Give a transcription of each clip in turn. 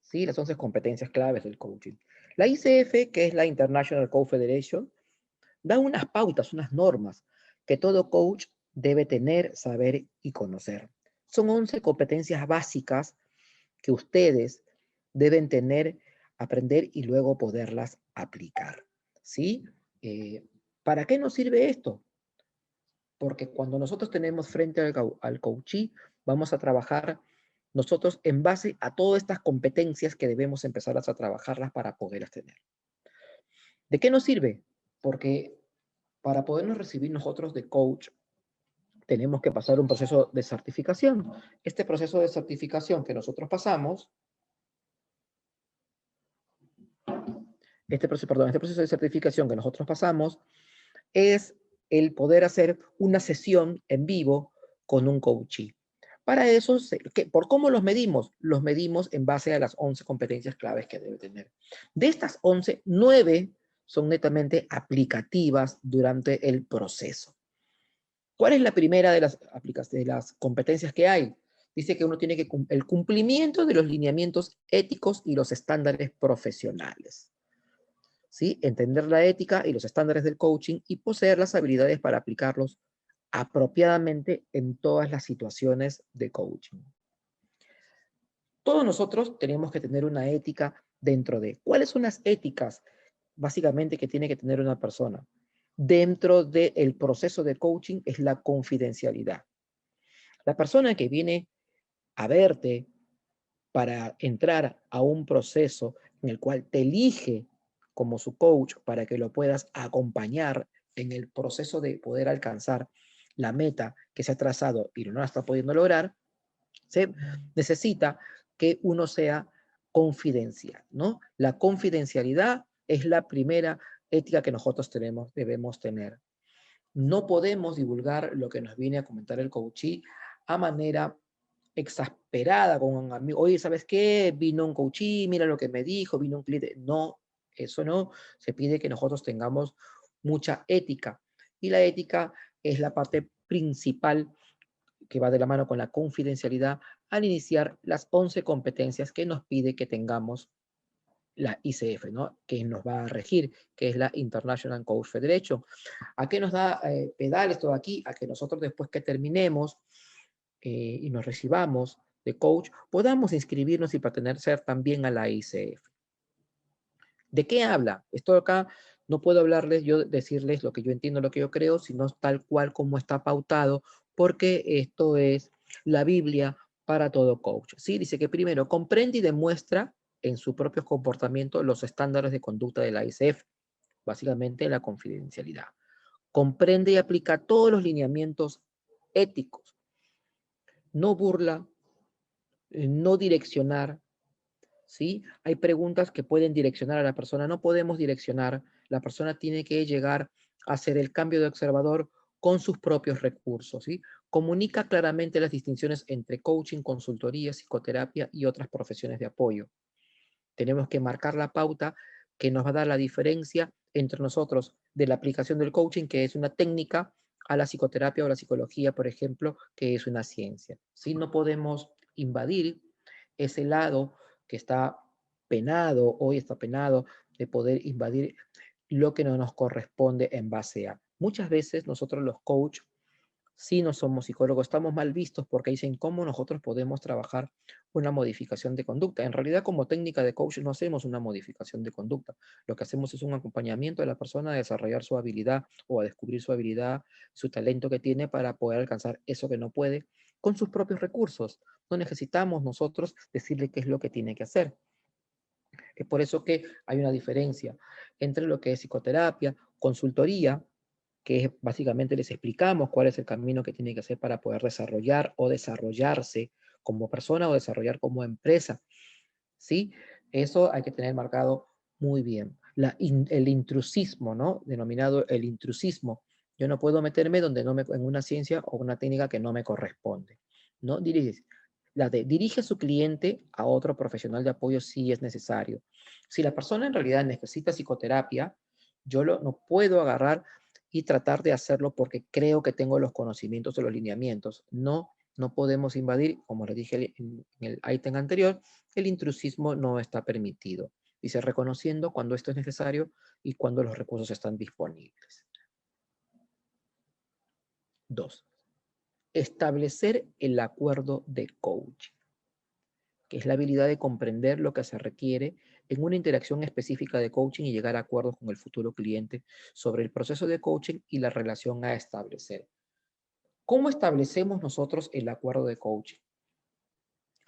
¿sí? Las 11 competencias claves del coaching. La ICF, que es la International Coach Federation, da unas pautas, unas normas que todo coach debe tener, saber y conocer. Son 11 competencias básicas que ustedes deben tener, aprender y luego poderlas aplicar, ¿sí? ¿Para qué nos sirve esto? Porque cuando nosotros tenemos frente al coachee, vamos a trabajar nosotros en base a todas estas competencias que debemos empezar a trabajarlas para poderlas tener. ¿De qué nos sirve? Porque para podernos recibir nosotros de coach, tenemos que pasar un proceso de certificación. Este proceso de certificación que nosotros pasamos, este proceso de certificación que nosotros pasamos es el poder hacer una sesión en vivo con un coachee. Para eso, ¿por cómo los medimos? Los medimos en base a las 11 competencias claves que debe tener. De estas 11, 9 son netamente aplicativas durante el proceso. ¿Cuál es la primera de las competencias que hay? Dice que uno tiene que el cumplimiento de los lineamientos éticos y los estándares profesionales. ¿Sí? Entender la ética y los estándares del coaching y poseer las habilidades para aplicarlos apropiadamente en todas las situaciones de coaching. Todos nosotros tenemos que tener una ética dentro de. ¿Cuáles son las éticas básicamente que tiene que tener una persona? Dentro del proceso de coaching es la confidencialidad. La persona que viene a verte para entrar a un proceso en el cual te elige como su coach para que lo puedas acompañar en el proceso de poder alcanzar la meta que se ha trazado y no la está pudiendo lograr, se necesita que uno sea confidencial, ¿no? La confidencialidad es la primera ética que nosotros debemos tener. No podemos divulgar lo que nos viene a comentar el coachee a manera exasperada con un amigo. Oye, ¿sabes qué? Vino un coachee, mira lo que me dijo, vino un cliente. No, eso no. Se pide que nosotros tengamos mucha ética. Y la ética es la parte principal que va de la mano con la confidencialidad al iniciar las 11 competencias que nos pide que tengamos la ICF, ¿no? Que nos va a regir, que es la International Coach Federation. ¿A qué nos da pedal esto de aquí? A que nosotros después que terminemos y nos recibamos de coach, podamos inscribirnos y pertenecer también a la ICF. ¿De qué habla? Esto acá no puedo hablarles, yo decirles lo que yo entiendo, lo que yo creo, sino tal cual como está pautado, porque esto es la Biblia para todo coach. ¿Sí? Dice que primero comprende y demuestra en su propio comportamiento los estándares de conducta de la ICF, básicamente la confidencialidad. Comprende y aplica todos los lineamientos éticos. No burla, no direccionar, ¿sí? Hay preguntas que pueden direccionar a la persona. No podemos direccionar. La persona tiene que llegar a hacer el cambio de observador con sus propios recursos, ¿sí? Comunica claramente las distinciones entre coaching, consultoría, psicoterapia y otras profesiones de apoyo. Tenemos que marcar la pauta que nos va a dar la diferencia entre nosotros de la aplicación del coaching, que es una técnica, a la psicoterapia o la psicología, por ejemplo, que es una ciencia. ¿Sí? No podemos invadir ese lado que está penado, hoy está penado, de poder invadir lo que no nos corresponde en base a. Muchas veces nosotros los coach, si no somos psicólogos, estamos mal vistos porque dicen cómo nosotros podemos trabajar una modificación de conducta. En realidad, como técnica de coach no hacemos una modificación de conducta. Lo que hacemos es un acompañamiento de la persona a desarrollar su habilidad o a descubrir su habilidad, su talento que tiene para poder alcanzar eso que no puede con sus propios recursos. No necesitamos nosotros decirle qué es lo que tiene que hacer. Es por eso que hay una diferencia entre lo que es psicoterapia, consultoría, que es, básicamente les explicamos cuál es el camino que tiene que hacer para poder desarrollar o desarrollarse como persona o desarrollar como empresa, ¿sí? Eso hay que tener marcado muy bien. El intrusismo, ¿no? Denominado el intrusismo. Yo no puedo meterme donde no me, en una ciencia o una técnica que no me corresponde, ¿no? Dirige a su cliente a otro profesional de apoyo si es necesario. Si la persona en realidad necesita psicoterapia, yo no puedo agarrar y tratar de hacerlo porque creo que tengo los conocimientos de los lineamientos. No, No podemos invadir, como le dije en el ítem anterior, el intrusismo no está permitido. Dice, reconociendo cuando esto es necesario y cuando los recursos están disponibles. 2. Establecer el acuerdo de coaching, que es la habilidad de comprender lo que se requiere en una interacción específica de coaching y llegar a acuerdos con el futuro cliente sobre el proceso de coaching y la relación a establecer. ¿Cómo establecemos nosotros el acuerdo de coaching?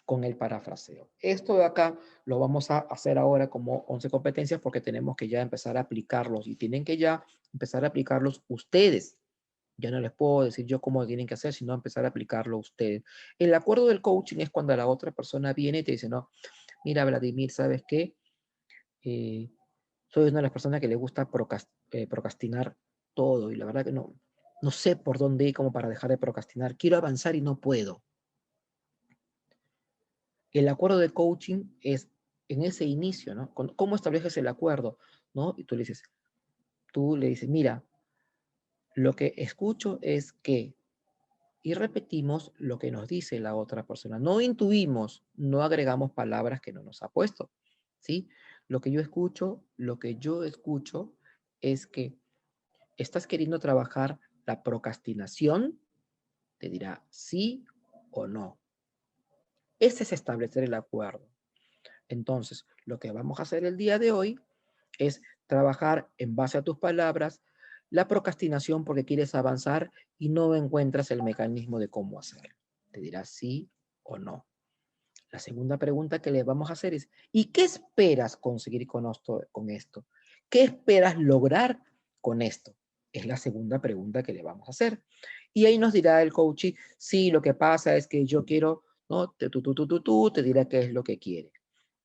Con el parafraseo. Esto de acá lo vamos a hacer ahora como 11 competencias porque tenemos que ya empezar a aplicarlos y tienen que ya empezar a aplicarlos ustedes. Ya no les puedo decir yo cómo tienen que hacer, sino empezar a aplicarlo ustedes. El acuerdo del coaching es cuando la otra persona viene y te dice, no, mira Vladimir, ¿sabes qué? Soy una de las personas que le gusta procrastinar todo y la verdad que no sé por dónde ir como para dejar de procrastinar. Quiero avanzar y no puedo. El acuerdo de coaching es en ese inicio, ¿no? ¿Cómo estableces el acuerdo? ¿No? Y tú le dices, mira, lo que escucho es que, y repetimos lo que nos dice la otra persona. No intuimos, no agregamos palabras que no nos ha puesto, ¿sí? Lo que yo escucho es que estás queriendo trabajar la procrastinación, te dirá sí o no. Ese es establecer el acuerdo. Entonces, lo que vamos a hacer el día de hoy es trabajar en base a tus palabras la procrastinación porque quieres avanzar y no encuentras el mecanismo de cómo hacerlo. Te dirá sí o no. La segunda pregunta que le vamos a hacer es, ¿y qué esperas conseguir con esto? ¿Qué esperas lograr con esto? Es la segunda pregunta que le vamos a hacer. Y ahí nos dirá el coach, sí, lo que pasa es que yo quiero, ¿no? Te dirá qué es lo que quiere.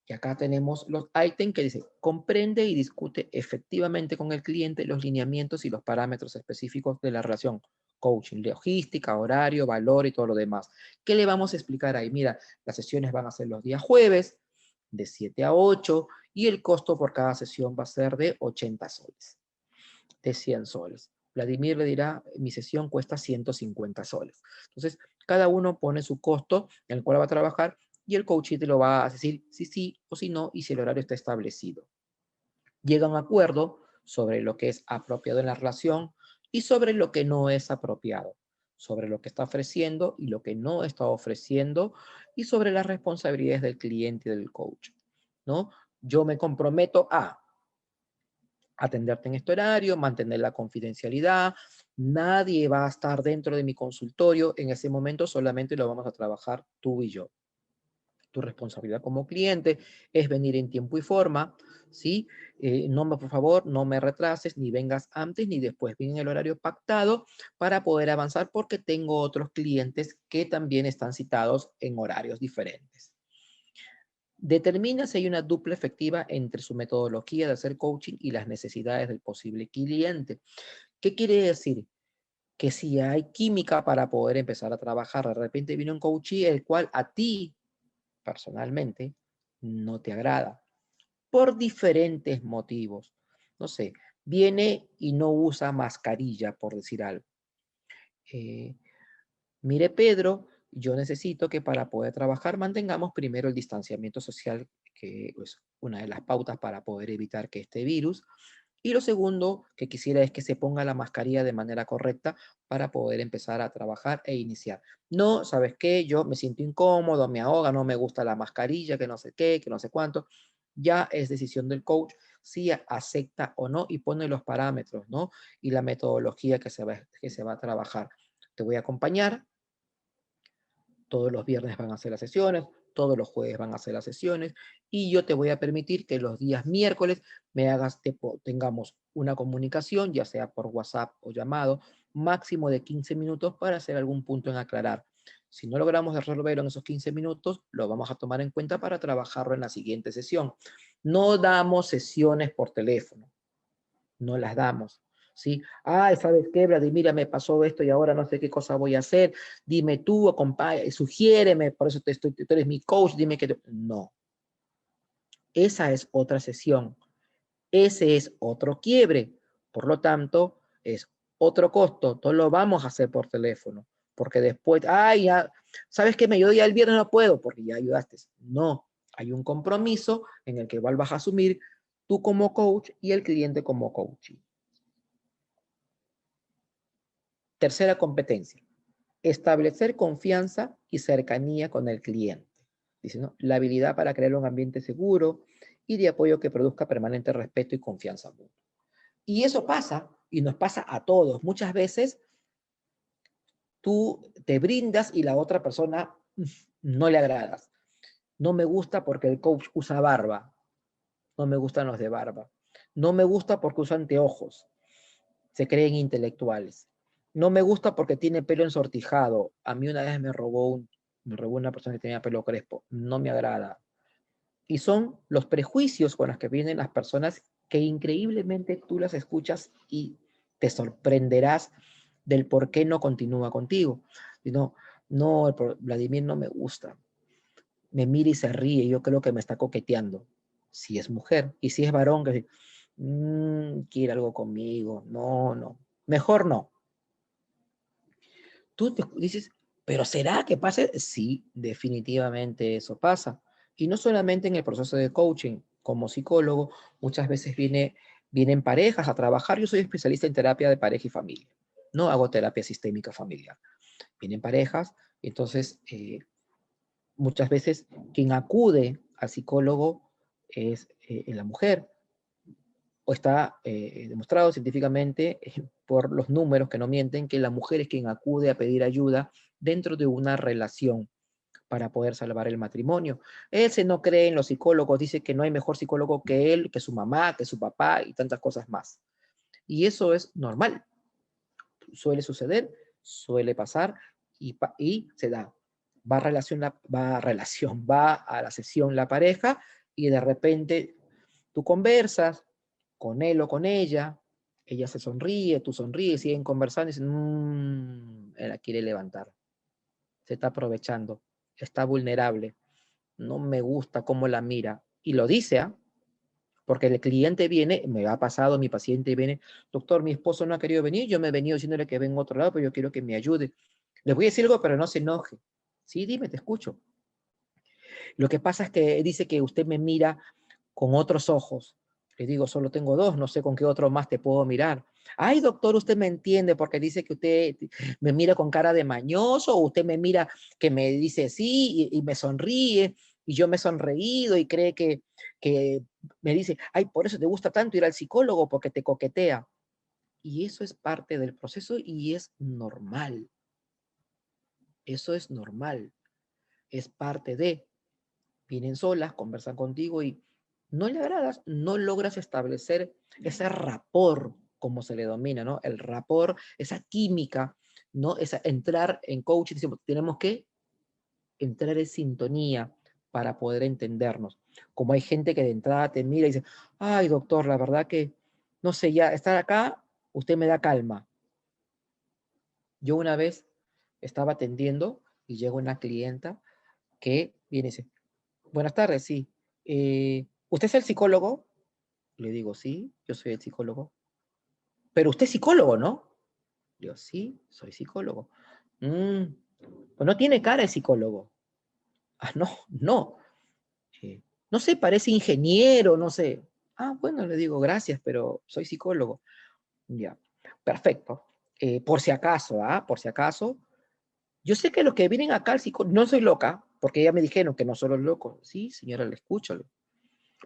Y acá tenemos los ítems que dice, comprende y discute efectivamente con el cliente los lineamientos y los parámetros específicos de la relación coaching, logística, horario, valor y todo lo demás. ¿Qué le vamos a explicar ahí? Mira, las sesiones van a ser los días jueves, de 7 a 8, y el costo por cada sesión va a ser de 80 soles, de 100 soles. Vladimir le dirá, mi sesión cuesta 150 soles. Entonces, cada uno pone su costo en el cual va a trabajar y el coach te lo va a decir si sí o si no y si el horario está establecido. Llega a un acuerdo sobre lo que es apropiado en la relación y sobre lo que no es apropiado, sobre lo que está ofreciendo y lo que no está ofreciendo y sobre las responsabilidades del cliente y del coach, ¿no? Yo me comprometo a atenderte en este horario, mantener la confidencialidad, nadie va a estar dentro de mi consultorio en ese momento, solamente lo vamos a trabajar tú y yo. Tu responsabilidad como cliente es venir en tiempo y forma, ¿sí? Por favor, no me retrases, ni vengas antes ni después, ven en el horario pactado para poder avanzar porque tengo otros clientes que también están citados en horarios diferentes. Determina si hay una dupla efectiva entre su metodología de hacer coaching y las necesidades del posible cliente. ¿Qué quiere decir? Que si hay química para poder empezar a trabajar, de repente viene un coachee el cual a ti personalmente no te agrada por diferentes motivos. No sé, viene y no usa mascarilla, por decir algo. Eh, Mire, Pedro, yo necesito que para poder trabajar mantengamos primero el distanciamiento social, que es una de las pautas para poder evitar que este virus. Y lo segundo que quisiera es que se ponga la mascarilla de manera correcta para poder empezar a trabajar e iniciar. No, ¿sabes qué? Yo me siento incómodo, me ahoga, no me gusta la mascarilla, que no sé qué, que no sé cuánto. Ya es decisión del coach si acepta o no y pone los parámetros, ¿no? Y la metodología que se va a trabajar. Te voy a acompañar, todos los viernes van a hacer las sesiones, todos los jueves van a hacer las sesiones y yo te voy a permitir que los días miércoles tengamos una comunicación, ya sea por WhatsApp o llamado, máximo de 15 minutos para hacer algún punto en aclarar. Si no logramos resolverlo en esos 15 minutos, lo vamos a tomar en cuenta para trabajarlo en la siguiente sesión. No damos sesiones por teléfono, no las damos. ¿Sí? Ay, ¿sabes qué, Vladimir? Me pasó esto y ahora no sé qué cosa voy a hacer. Dime tú, sugiéreme, por eso tú eres mi coach, dime que... No. Esa es otra sesión. Ese es otro quiebre. Por lo tanto, es otro costo. Todo lo vamos a hacer por teléfono. Porque después, ay, ya, ¿Sabes qué? Me ayudó ya el viernes, no puedo, porque ya ayudaste. No, hay un compromiso en el que igual vas a asumir tú como coach y el cliente como coach. Tercera competencia, establecer confianza y cercanía con el cliente. Dice, ¿no? La habilidad para crear un ambiente seguro y de apoyo que produzca permanente respeto y confianza mutua. Y eso pasa, y nos pasa a todos. Muchas veces tú te brindas y la otra persona no le agradas. No me gusta porque el coach usa barba. No me gustan los de barba. No me gusta porque usa anteojos. Se creen intelectuales. No me gusta porque tiene pelo ensortijado. A mí una vez me robó una persona que tenía pelo crespo. No me agrada. Y son los prejuicios con los que vienen las personas que increíblemente tú las escuchas y te sorprenderás del por qué no continúa contigo. Y no, no, Vladimir no me gusta. Me mira y se ríe, yo creo que me está coqueteando. Si es mujer, y si es varón, que quiere algo conmigo. No, no. Mejor no. Tú te dices, ¿pero será que pase? Sí, definitivamente eso pasa. Y no solamente en el proceso de coaching, como psicólogo, muchas veces vienen parejas a trabajar. Yo soy especialista en terapia de pareja y familia. No hago terapia sistémica familiar. Vienen parejas, entonces muchas veces quien acude al psicólogo es la mujer, o está demostrado científicamente por los números que no mienten, que la mujer es quien acude a pedir ayuda dentro de una relación para poder salvar el matrimonio. Él se no cree en los psicólogos, dice que no hay mejor psicólogo que él, que su mamá, que su papá y tantas cosas más. Y eso es normal, suele suceder, suele pasar y se da. Va a la sesión la pareja y de repente tú conversas con él o con ella se sonríe, tú sonríes, siguen conversando y dicen, él la quiere levantar, se está aprovechando, está vulnerable, no me gusta cómo la mira. Y lo dice, ¿ah? Porque el cliente viene, me ha pasado, mi paciente viene, doctor, mi esposo no ha querido venir, yo me he venido diciéndole que venga a otro lado, pero yo quiero que me ayude. Les voy a decir algo, pero no se enoje. Sí, dime, te escucho. Lo que pasa es que dice que usted me mira con otros ojos. Le digo, solo tengo dos, no sé con qué otro más te puedo mirar. Ay, doctor, usted me entiende porque dice que usted me mira con cara de mañoso, o usted me mira que me dice sí y me sonríe, y yo me he sonreído y cree que me dice, ay, por eso te gusta tanto ir al psicólogo porque te coquetea. Y eso es parte del proceso y es normal. Eso es normal. Es parte de, vienen solas, conversan contigo y no le agradas, no logras establecer ese rapport, como se le domina, ¿no? El rapport, esa química, ¿no? Esa, entrar en coaching, decimos, tenemos que entrar en sintonía para poder entendernos. Como hay gente que de entrada te mira y dice, ay, doctor, la verdad que, no sé, ya estar acá, usted me da calma. Yo una vez estaba atendiendo y llegó una clienta que viene y dice, buenas tardes, sí. ¿Usted es el psicólogo? Le digo, sí, yo soy el psicólogo. Pero usted es psicólogo, ¿no? Le digo, sí, soy psicólogo. Pues no tiene cara de psicólogo. Ah, no, no. No sé, parece ingeniero, no sé. Ah, bueno, le digo, gracias, pero soy psicólogo. Ya, perfecto. Por si acaso, ¿ah? Por si acaso, yo sé que los que vienen acá al psicólogo, no soy loca, porque ya me dijeron que no solo loco. Sí, señora, le escucho.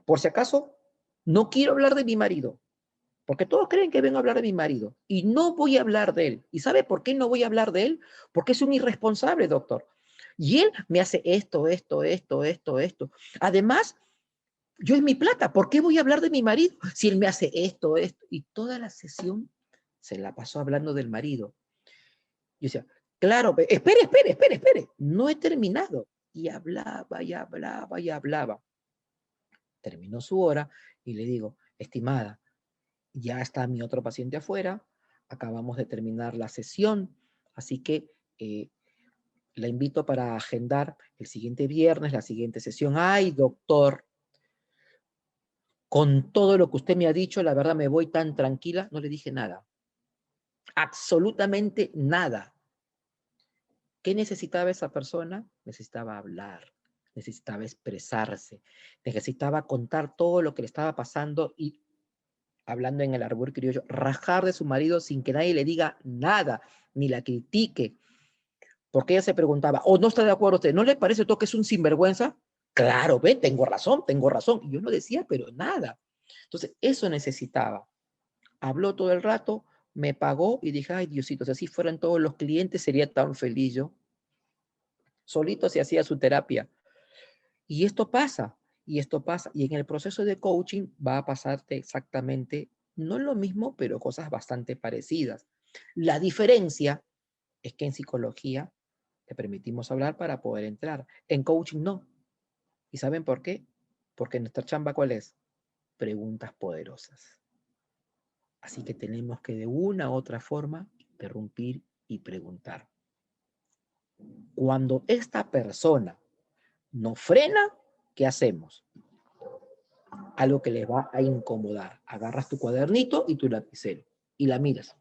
Por si acaso, no quiero hablar de mi marido, porque todos creen que vengo a hablar de mi marido, y no voy a hablar de él. ¿Y sabe por qué no voy a hablar de él? Porque es un irresponsable, doctor. Y él me hace esto, esto, esto, esto, esto. Además, yo es mi plata, ¿por qué voy a hablar de mi marido si él me hace esto, esto? Y toda la sesión se la pasó hablando del marido. Yo decía, claro, espere, espere, espere, espere, no he terminado. Y hablaba, y hablaba, y hablaba. Terminó su hora y le digo, estimada, ya está mi otro paciente afuera, acabamos de terminar la sesión, así que la invito para agendar el siguiente viernes, la siguiente sesión. Ay, doctor, con todo lo que usted me ha dicho, la verdad me voy tan tranquila, no le dije nada, absolutamente nada. ¿Qué necesitaba esa persona? Necesitaba hablar, necesitaba expresarse, necesitaba contar todo lo que le estaba pasando y, hablando en el argot criollo, rajar de su marido sin que nadie le diga nada, ni la critique. Porque ella se preguntaba, ¿o no está de acuerdo usted? ¿No le parece todo que es un sinvergüenza? Claro, ve, tengo razón, tengo razón. Y yo no decía, pero nada. Entonces, eso necesitaba. Habló todo el rato, me pagó y dije, ay, Diosito, si así fueran todos los clientes, sería tan feliz yo. Solito se hacía su terapia. Y esto pasa, y esto pasa. Y en el proceso de coaching va a pasarte exactamente, no lo mismo, pero cosas bastante parecidas. La diferencia es que en psicología te permitimos hablar para poder entrar. En coaching no. ¿Y saben por qué? Porque nuestra chamba, ¿cuál es? Preguntas poderosas. Así que tenemos que de una u otra forma interrumpir y preguntar. Cuando esta persona no frena, ¿qué hacemos? Algo que les va a incomodar. Agarras tu cuadernito y tu lapicero y la miras.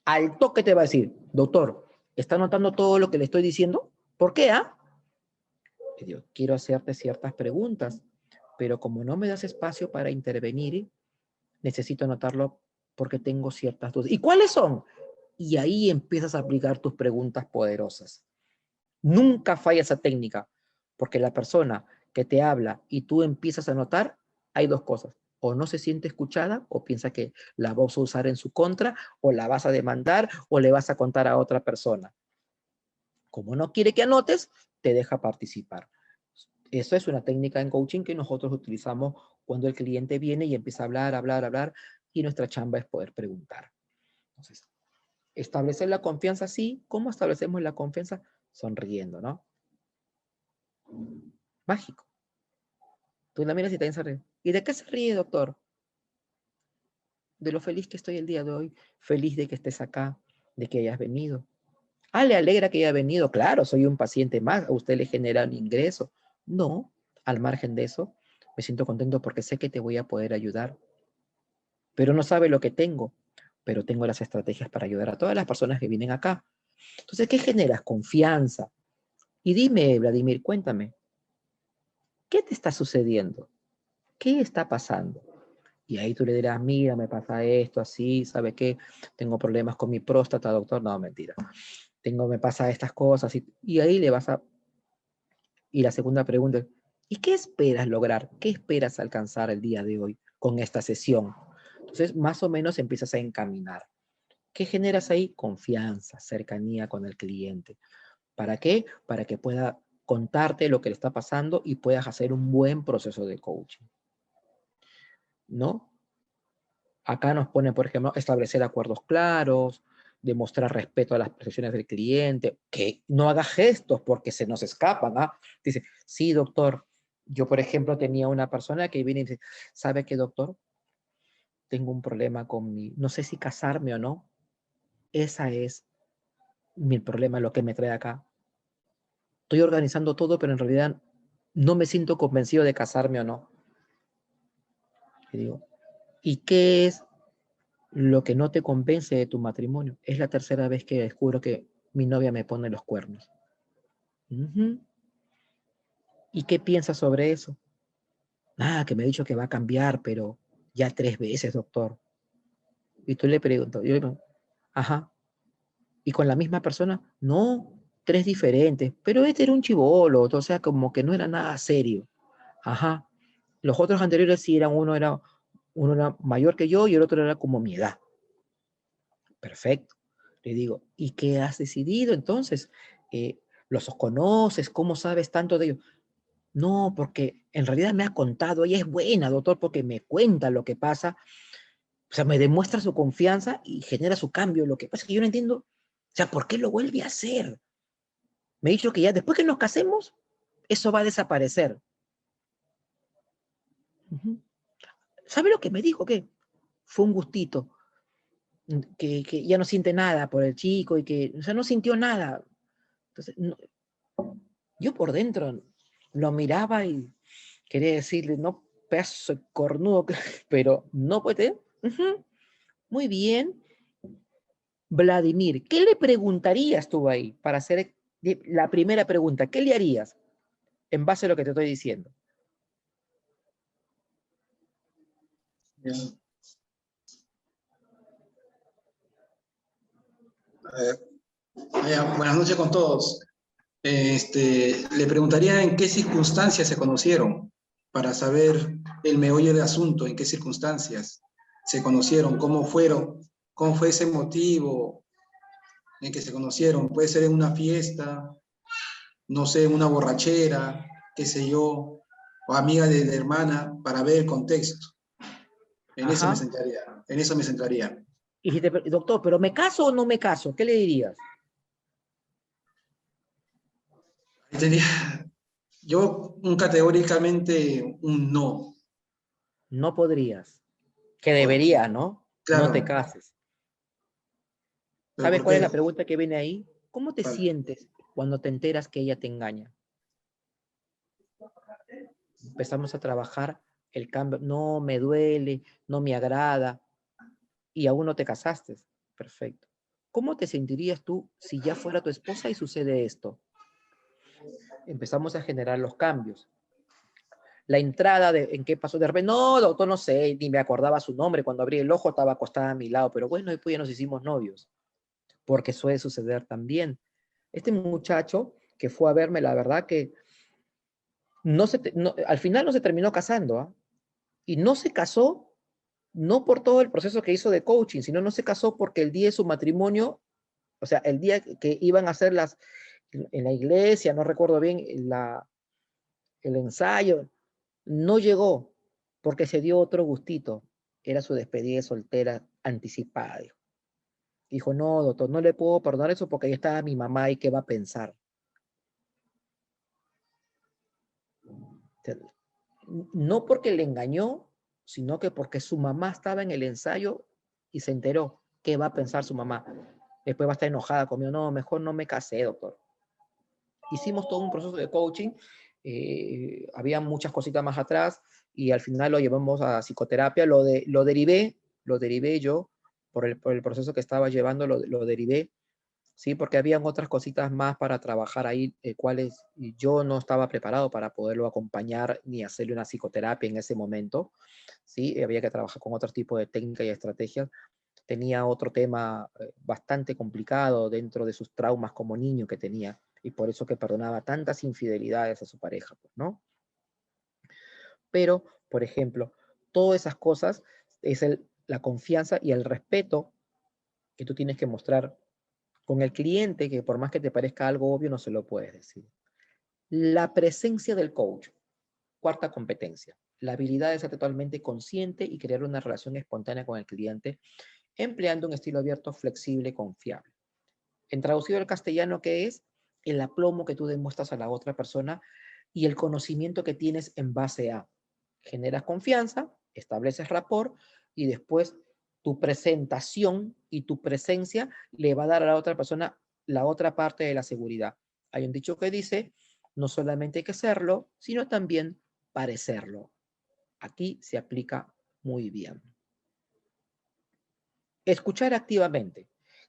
Al toque te va a decir, doctor, ¿está notando todo lo que le estoy diciendo? ¿Por qué? Y digo, quiero hacerte ciertas preguntas, pero como no me das espacio para intervenir, necesito anotarlo porque tengo ciertas dudas. ¿Y cuáles son? Y ahí empiezas a aplicar tus preguntas poderosas. Nunca falla esa técnica, porque la persona que te habla y tú empiezas a notar, hay dos cosas. O no se siente escuchada, o piensa que la vas a usar en su contra, o la vas a demandar, o le vas a contar a otra persona. Como no quiere que anotes, te deja participar. Eso es una técnica en coaching que nosotros utilizamos cuando el cliente viene y empieza a hablar, hablar, hablar, y nuestra chamba es poder preguntar. Entonces, establecer la confianza, sí. ¿Cómo establecemos la confianza? Sonriendo, ¿no? Mágico. Tú la miras y también se ríe. ¿Y de qué se ríe, doctor? De lo feliz que estoy el día de hoy, feliz de que estés acá, de que hayas venido. Ah, le alegra que haya venido. Claro, soy un paciente más, a usted le genera un ingreso. No, al margen de eso, me siento contento porque sé que te voy a poder ayudar. Pero no sabe lo que tengo, pero tengo las estrategias para ayudar a todas las personas que vienen acá. Entonces, ¿qué generas? Confianza. Y dime, Vladimir, cuéntame, ¿qué te está sucediendo? ¿Qué está pasando? Y ahí tú le dirás, mira, me pasa esto, así, ¿sabe qué? Tengo problemas con mi próstata, doctor. No, mentira. Me pasa estas cosas. Y ahí le vas a... Y la segunda pregunta es, ¿y qué esperas lograr? ¿Qué esperas alcanzar el día de hoy con esta sesión? Entonces, más o menos empiezas a encaminar. ¿Qué generas ahí? Confianza, cercanía con el cliente. ¿Para qué? Para que pueda contarte lo que le está pasando y puedas hacer un buen proceso de coaching, ¿no? Acá nos pone, por ejemplo, establecer acuerdos claros, demostrar respeto a las percepciones del cliente, que no haga gestos porque se nos escapan, ¿ah? Dice, sí, doctor, yo, por ejemplo, tenía una persona que viene y dice, ¿sabe qué, doctor? Tengo un problema con no sé si casarme o no. Esa es mi problema, lo que me trae acá. Estoy organizando todo, pero en realidad no me siento convencido de casarme o no. Y digo, ¿y qué es lo que no te convence de tu matrimonio? Es la tercera vez que descubro que mi novia me pone los cuernos. ¿Y qué piensas sobre eso? Ah, que me ha dicho que va a cambiar, pero ya 3 veces, doctor. Y tú le pregunto, ajá, ¿y con la misma persona? No, 3 diferentes, pero este era un chibolo, o sea, como que no era nada serio. Ajá, los otros anteriores sí eran, uno era mayor que yo y el otro era como mi edad. Perfecto. Le digo, ¿y qué has decidido entonces? ¿Los conoces? ¿Cómo sabes tanto de ellos? No, porque en realidad me ha contado, ella es buena, doctor, porque me cuenta lo que pasa, o sea, me demuestra su confianza y genera su cambio. Lo que pasa es que yo no entiendo, o sea, ¿por qué lo vuelve a hacer? Me ha dicho que ya después que nos casemos, eso va a desaparecer. ¿Sabe lo que me dijo? Que fue un gustito, que ya no siente nada por el chico y que, o sea, no sintió nada. Entonces, no, yo por dentro lo miraba y quería decirle, no, pedazo de cornudo, pero no puede. Muy bien. Vladimir, ¿qué le preguntarías tú ahí para hacer la primera pregunta? ¿Qué le harías en base a lo que te estoy diciendo? Ya. A ver, buenas noches con todos. Le preguntaría en qué circunstancias se conocieron, para saber el meollo del asunto, en qué circunstancias se conocieron, cómo fueron, cómo fue ese motivo en que se conocieron. Puede ser en una fiesta, no sé, en una borrachera, qué sé yo, o amiga de la hermana, para ver el contexto. En eso me Ajá. centraría, en eso me centraría. Y si doctor, ¿pero me caso o no me caso? ¿Qué le dirías? Diría, yo categóricamente un no. No podrías. Que Porque, debería, ¿no? No te claro, cases. pero ¿Sabes ¿por cuál es qué? la pregunta que viene ahí? ¿Cómo te ¿Cuál? sientes cuando te enteras que ella te engaña? Empezamos a trabajar el cambio. No, me duele, no me agrada, y aún no te casaste. Perfecto. ¿Cómo te sentirías tú si ya fuera tu esposa y sucede esto? Empezamos a generar los cambios. La entrada de en qué pasó de repente, no, doctor, no sé, ni me acordaba su nombre. Cuando abrí el ojo estaba acostada a mi lado, pero bueno, después ya nos hicimos novios, porque suele suceder también. Este muchacho que fue a verme, la verdad que al final no se terminó casando, ¿eh? Y no se casó, no por todo el proceso que hizo de coaching, sino no se casó porque el día de su matrimonio, o sea, el día que iban a hacer en la iglesia, no recuerdo bien, el ensayo, no llegó porque se dio otro gustito. Era su despedida de soltera anticipada. Dijo, no, doctor, no le puedo perdonar eso porque ahí estaba mi mamá y qué va a pensar. No porque le engañó, sino que porque su mamá estaba en el ensayo y se enteró qué va a pensar su mamá. Después va a estar enojada conmigo. No, mejor no me casé, doctor. Hicimos todo un proceso de coaching. Había muchas cositas más atrás y al final lo llevamos a psicoterapia. Lo derivé yo por el proceso que estaba llevando, lo derivé. Sí, porque habían otras cositas más para trabajar ahí, cuales yo no estaba preparado para poderlo acompañar ni hacerle una psicoterapia en ese momento. Sí, había que trabajar con otro tipo de técnicas y estrategias. Tenía otro tema bastante complicado dentro de sus traumas como niño que tenía, y por eso que perdonaba tantas infidelidades a su pareja, pues, ¿no? Pero, por ejemplo, todas esas cosas es la confianza y el respeto que tú tienes que mostrar con el cliente, que por más que te parezca algo obvio, no se lo puedes decir. La presencia del coach. Cuarta competencia. La habilidad de ser totalmente consciente y crear una relación espontánea con el cliente, empleando un estilo abierto, flexible, confiable. En traducido al castellano, ¿qué es? El aplomo que tú demuestras a la otra persona y el conocimiento que tienes en base a. Generas confianza, estableces rapport y después tu presentación y tu presencia le va a dar a la otra persona la otra parte de la seguridad. Hay un dicho que dice, no solamente hay que serlo, sino también parecerlo. Aquí se aplica muy bien. Escuchar activamente.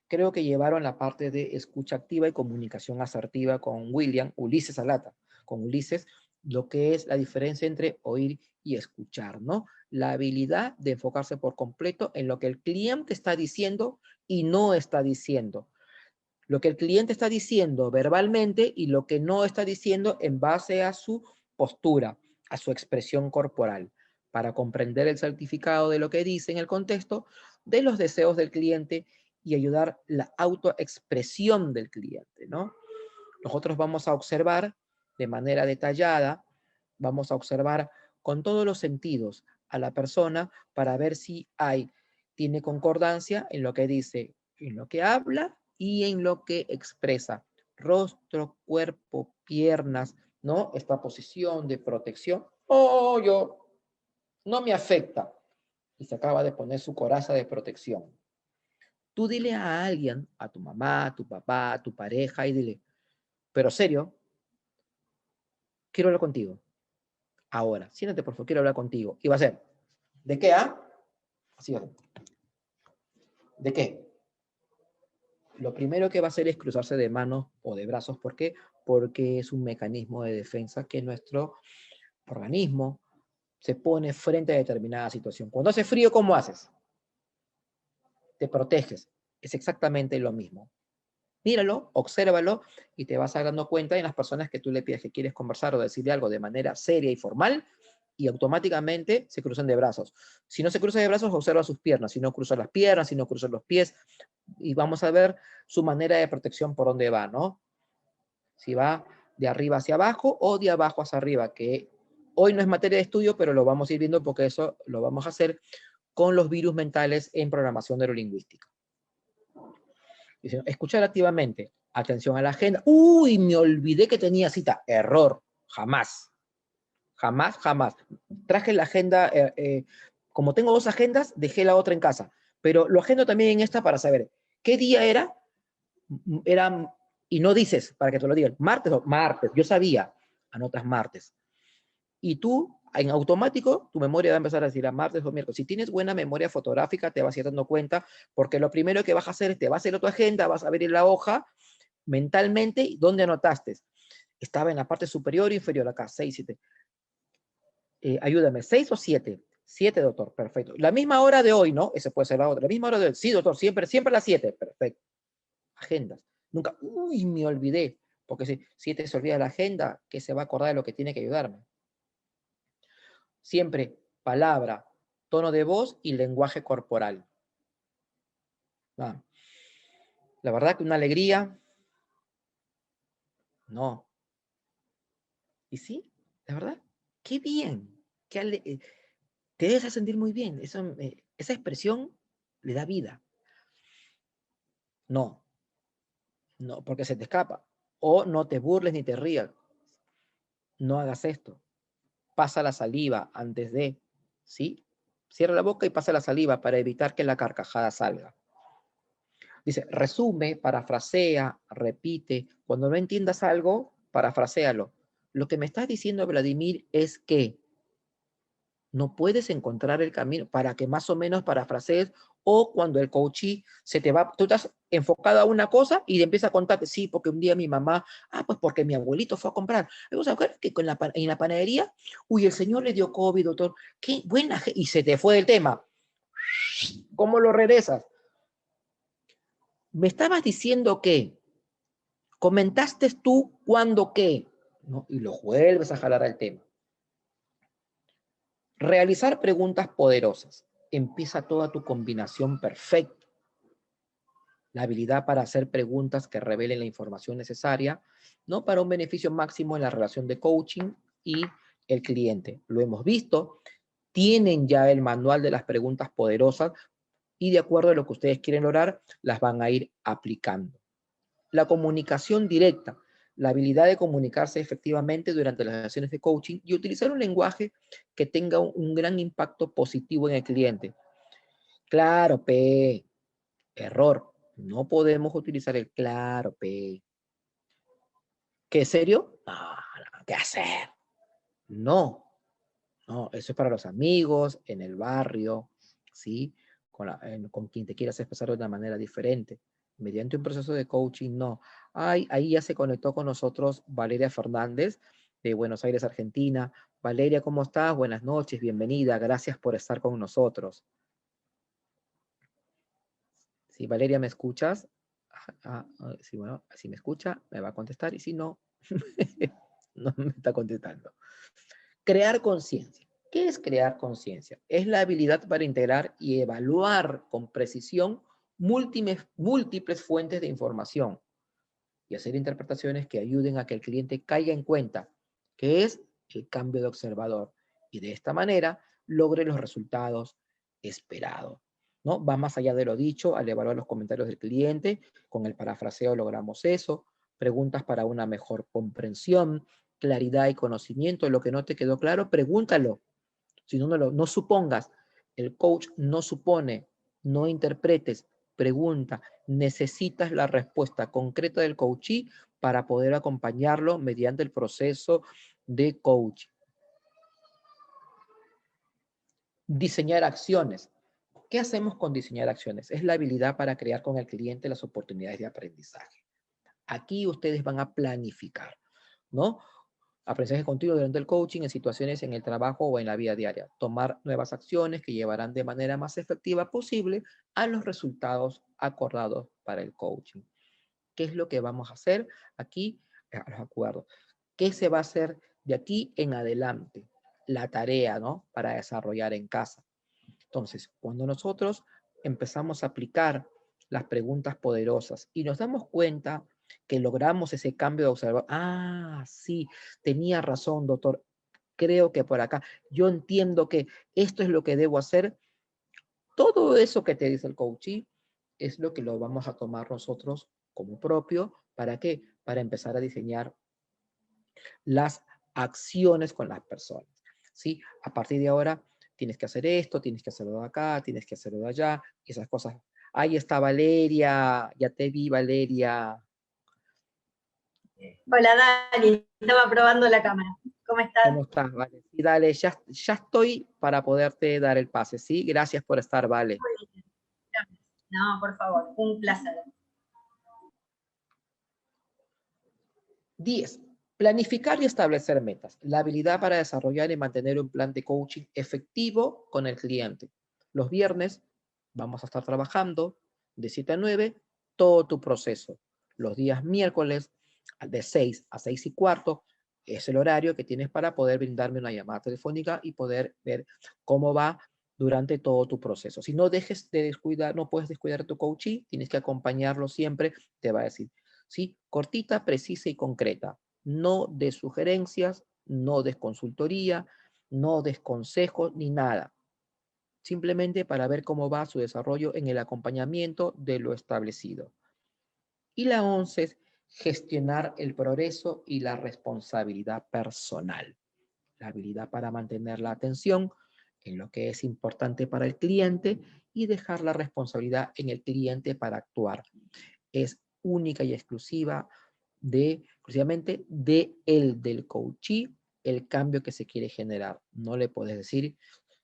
Creo que llevaron la parte de escucha activa y comunicación asertiva con Ulises Alata, con Ulises, lo que es la diferencia entre oír y escuchar, ¿no? La habilidad de enfocarse por completo en lo que el cliente está diciendo y no está diciendo. Lo que el cliente está diciendo verbalmente y lo que no está diciendo en base a su postura, a su expresión corporal, para comprender el significado de lo que dice en el contexto, de los deseos del cliente y ayudar la autoexpresión del cliente, ¿no? Nosotros vamos a observar de manera detallada, vamos a observar con todos los sentidos a la persona para ver si tiene concordancia en lo que dice, en lo que habla y en lo que expresa. Rostro, cuerpo, piernas, ¿no? Esta posición de protección. Oh, yo no me afecta. Y se acaba de poner su coraza de protección. Tú dile a alguien, a tu mamá, a tu papá, a tu pareja, y dile, pero serio, quiero hablar contigo. Ahora, siéntate, por favor, quiero hablar contigo. Y va a ser, ¿de qué, ah? Así va. ¿De qué? lo primero que va a hacer es cruzarse de manos o de brazos. ¿Por qué? Porque es un mecanismo de defensa que nuestro organismo se pone frente a determinada situación. Cuando hace frío, ¿cómo haces? Te proteges. Es exactamente lo mismo. Míralo, obsérvalo y te vas dando cuenta en las personas que tú le pides que quieres conversar o decirle algo de manera seria y formal y automáticamente se cruzan de brazos. Si no se cruzan de brazos, observa sus piernas. Si no cruzan las piernas, si no cruzan los pies y vamos a ver su manera de protección por dónde va, ¿no? Si va de arriba hacia abajo o de abajo hacia arriba, que hoy no es materia de estudio, pero lo vamos a ir viendo porque eso lo vamos a hacer con los virus mentales en programación neurolingüística. Dice, escuchar activamente. Atención a la agenda. Uy, me olvidé que tenía cita. Error. Jamás. Jamás, jamás. Traje la agenda, como tengo 2 agendas, dejé la otra en casa. Pero lo agendo también en esta para saber qué día era. Era, y no dices, para que te lo digan, martes o martes. Yo sabía, anotas martes. Y tú, en automático, tu memoria va a empezar a decir a martes o miércoles. Si tienes buena memoria fotográfica, te vas a ir dando cuenta, porque lo primero que vas a hacer es, te vas a ir a tu agenda, vas a abrir la hoja mentalmente, ¿dónde anotaste? Estaba en la parte superior o inferior, acá, 6, 7. Ayúdame, 6 o 7. 7, doctor, perfecto. La misma hora de hoy, ¿no? Ese puede ser la otra. La misma hora de hoy. Sí, doctor, siempre, siempre a las 7. Perfecto. Agendas. Nunca, uy, me olvidé. Porque si 7 se olvida la agenda, ¿qué se va a acordar de lo que tiene que ayudarme? Siempre palabra, tono de voz y lenguaje corporal. Ah, la verdad que una alegría. No. ¿Y sí? La verdad, qué bien. Te debes a sentir muy bien. Esa expresión le da vida. No, no, porque se te escapa. O no te burles ni te rías. No hagas esto. Pasa la saliva antes de, ¿sí? Cierra la boca y pasa la saliva para evitar que la carcajada salga. Dice, resume, parafrasea, repite. Cuando no entiendas algo, parafraséalo. Lo que me estás diciendo, Vladimir, es que no puedes encontrar el camino para que más o menos parafrasees, o cuando el coachee se te va, tú estás enfocado a una cosa y te empieza a contarte, sí, porque un día mi mamá, pues porque mi abuelito fue a comprar. Vamos a ver que en la panadería, uy, el señor le dio COVID, doctor, qué buena, y se te fue el tema. ¿Cómo lo regresas? Me estabas diciendo que comentaste tú cuándo qué, ¿no? Y lo vuelves a jalar al tema. Realizar preguntas poderosas. Empieza toda tu combinación perfecta. La habilidad para hacer preguntas que revelen la información necesaria, ¿no? Para un beneficio máximo en la relación de coaching y el cliente. Lo hemos visto. Tienen ya el manual de las preguntas poderosas y de acuerdo a lo que ustedes quieren lograr, las van a ir aplicando. La comunicación directa, la habilidad de comunicarse efectivamente durante las sesiones de coaching y utilizar un lenguaje que tenga un gran impacto positivo en el cliente. Claro, P, error. No podemos utilizar el claro, P. ¿Qué, serio? No, no, ¿qué hacer? No, no, eso es para los amigos, en el barrio, ¿sí? Con quien te quieras expresar de una manera diferente. Mediante un proceso de coaching, no. Ay, ahí ya se conectó con nosotros Valeria Fernández, de Buenos Aires, Argentina. Valeria, ¿cómo estás? Buenas noches, bienvenida. Gracias por estar con nosotros. Si Valeria me escuchas, sí, bueno, si me escucha, me va a contestar, y si no, no me está contestando. Crear conciencia. ¿Qué es crear conciencia? Es la habilidad para integrar y evaluar con precisión múltiples fuentes de información y hacer interpretaciones que ayuden a que el cliente caiga en cuenta que es el cambio de observador y de esta manera logre los resultados esperados. ¿No? Va más allá de lo dicho al evaluar los comentarios del cliente. Con el parafraseo logramos eso. Preguntas para una mejor comprensión, claridad y conocimiento. Lo que no te quedó claro, pregúntalo. Si no, no supongas. El coach no supone, no interpretes, pregunta. Necesitas la respuesta concreta del coachee para poder acompañarlo mediante el proceso de coaching. Diseñar acciones. ¿Qué hacemos con diseñar acciones? Es la habilidad para crear con el cliente las oportunidades de aprendizaje. Aquí ustedes van a planificar, ¿no? Aprendizaje continuo durante el coaching en situaciones en el trabajo o en la vida diaria. Tomar nuevas acciones que llevarán de manera más efectiva posible a los resultados acordados para el coaching. ¿Qué es lo que vamos a hacer aquí? Los acuerdos. ¿Qué se va a hacer de aquí en adelante? La tarea, ¿no? Para desarrollar en casa. Entonces, cuando nosotros empezamos a aplicar las preguntas poderosas y nos damos cuenta que logramos ese cambio de observar, sí, tenía razón, doctor, creo que por acá, yo entiendo que esto es lo que debo hacer, todo eso que te dice el coachee es lo que lo vamos a tomar nosotros como propio, ¿para qué? Para empezar a diseñar las acciones con las personas, ¿sí? A partir de ahora, tienes que hacer esto, tienes que hacerlo de acá, tienes que hacerlo de allá, y esas cosas. Ahí está Valeria, ya te vi, Valeria. Hola Dani, estaba probando la cámara. ¿Cómo estás? ¿Cómo estás, Vale? Sí, dale, ya estoy para poderte dar el pase, ¿sí? Gracias por estar, Vale. Muy bien. No, por favor, un placer. 10. Planificar y establecer metas. La habilidad para desarrollar y mantener un plan de coaching efectivo con el cliente. Los viernes vamos a estar trabajando de 7 a 9 todo tu proceso. Los días miércoles de 6 a 6 y cuarto es el horario que tienes para poder brindarme una llamada telefónica y poder ver cómo va durante todo tu proceso. Si no dejes de descuidar, no puedes descuidar a tu coachee, tienes que acompañarlo siempre, te va a decir, ¿sí? Cortita, precisa y concreta. No de sugerencias, no de consultoría, no de consejos ni nada. Simplemente para ver cómo va su desarrollo en el acompañamiento de lo establecido. Y la 11 es gestionar el progreso y la responsabilidad personal. La habilidad para mantener la atención en lo que es importante para el cliente y dejar la responsabilidad en el cliente para actuar. Es única y exclusivamente de él, del coachee, el cambio que se quiere generar. No le puedes decir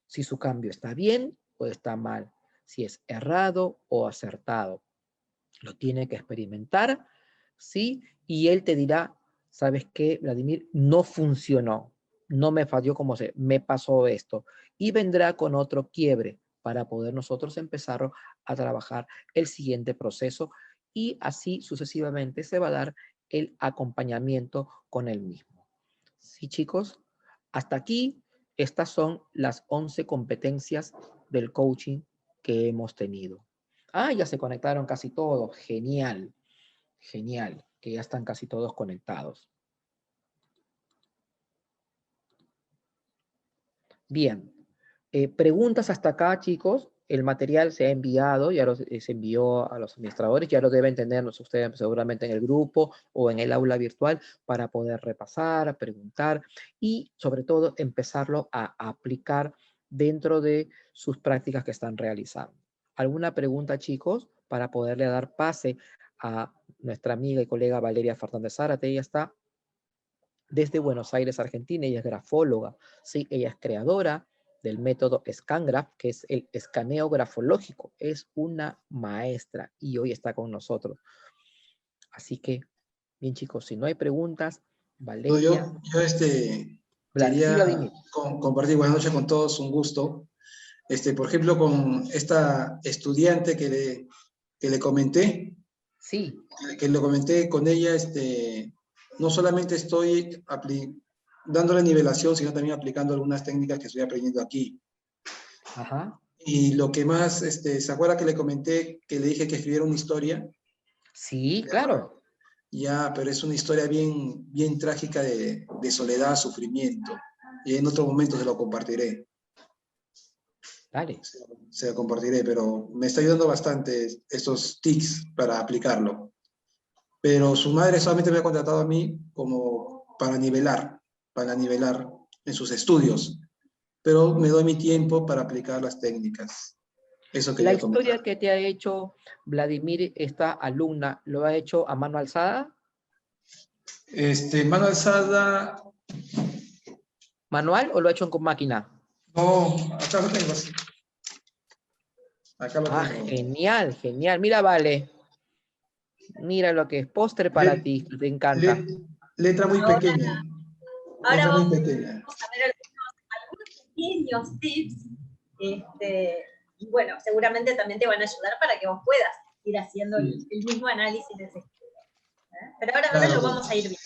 si su cambio está bien o está mal, si es errado o acertado. Lo tiene que experimentar, ¿sí? Y él te dirá, ¿sabes qué, Vladimir? No funcionó, no me falló como se, me pasó esto. Y vendrá con otro quiebre para poder nosotros empezar a trabajar el siguiente proceso y así sucesivamente se va a dar el acompañamiento con él mismo. ¿Sí, chicos? Hasta aquí, estas son las 11 competencias del coaching que hemos tenido. Ya se conectaron casi todos. Genial, genial, que ya están casi todos conectados. Bien, preguntas hasta acá, chicos. El material se ha enviado, se envió a los administradores, ya lo deben tener ustedes seguramente en el grupo o en el aula virtual para poder repasar, preguntar y sobre todo empezarlo a aplicar dentro de sus prácticas que están realizando. ¿Alguna pregunta, chicos, para poderle dar pase a nuestra amiga y colega Valeria Fernández Zárate? Ella está desde Buenos Aires, Argentina. Ella es grafóloga, ¿sí? Ella es creadora del método ScanGraph, que es el escaneo grafológico. Es una maestra y hoy está con nosotros. Así que, bien chicos, si no hay preguntas, Valeria. Yo quería Vladimir. compartir, buenas noches con todos, un gusto. Por ejemplo, con esta estudiante que le comenté, Sí. que lo comenté con ella, no solamente estoy dándole nivelación, sino también aplicando algunas técnicas que estoy aprendiendo aquí. Ajá. Y lo que más, ¿se acuerda que le comenté, que le dije que escribiera una historia? Sí, claro. Ya, pero es una historia bien, bien trágica de soledad, sufrimiento. Y en otro momento se lo compartiré. Dale. Se lo compartiré, pero me está ayudando bastante estos tics para aplicarlo. Pero su madre solamente me ha contratado a mí como para nivelar en sus estudios. Pero me doy mi tiempo para aplicar las técnicas. Eso La quería comentar. historia que te ha hecho Vladimir, esta alumna, ¿lo ha hecho a mano alzada? Mano alzada. ¿Manual o lo ha hecho con máquina? No, acá lo tengo así. Acá lo Ah, tengo. genial, genial. Mira, Vale. Mira lo que es póster para ti, que te encanta. Letra muy Ahora, pequeña. ahora Letra muy vamos pequeña. a ver algunos pequeños tips. Y bueno, seguramente también te van a ayudar para que vos puedas ir haciendo el mismo análisis de ese estudio. Pero ahora Claro, lo vamos a ir viendo.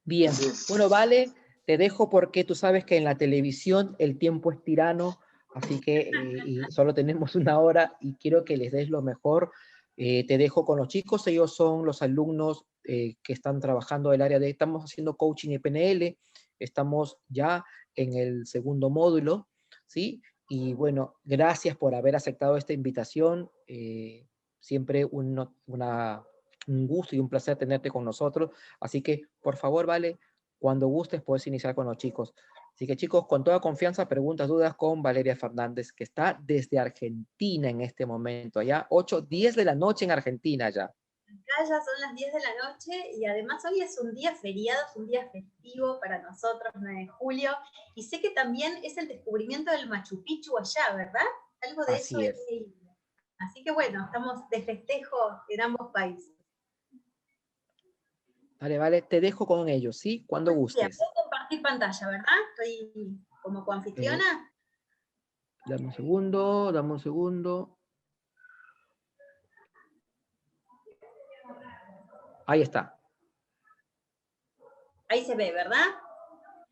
Bien. así es. Bueno, Vale, te dejo porque tú sabes que en la televisión el tiempo es tirano, así que y solo tenemos una hora y quiero que les des lo mejor. Te dejo con los chicos, ellos son los alumnos que están trabajando el área de, estamos haciendo coaching y PNL, estamos ya en el segundo módulo, ¿sí? Y bueno, gracias por haber aceptado esta invitación, siempre un gusto y un placer tenerte con nosotros, así que por favor, Vale, cuando gustes puedes iniciar con los chicos. Así que chicos, con toda confianza, preguntas, dudas con Valeria Fernández, que está desde Argentina en este momento, allá 8:10 de la noche en Argentina ya. Acá ya son las 10 de la noche y además hoy es un día feriado, es un día festivo para nosotros, 9 de julio, y sé que también es el descubrimiento del Machu Picchu allá, ¿verdad? Algo de eso Así he es. leído. Así que bueno, estamos de festejo en ambos países. Vale, vale, te dejo con ellos, ¿sí? Cuando Bien, gustes. puedo compartir pantalla, ¿verdad? Estoy como Eh, coanfitriona. dame un segundo, dame un segundo. Ahí está. Ahí se ve, ¿verdad?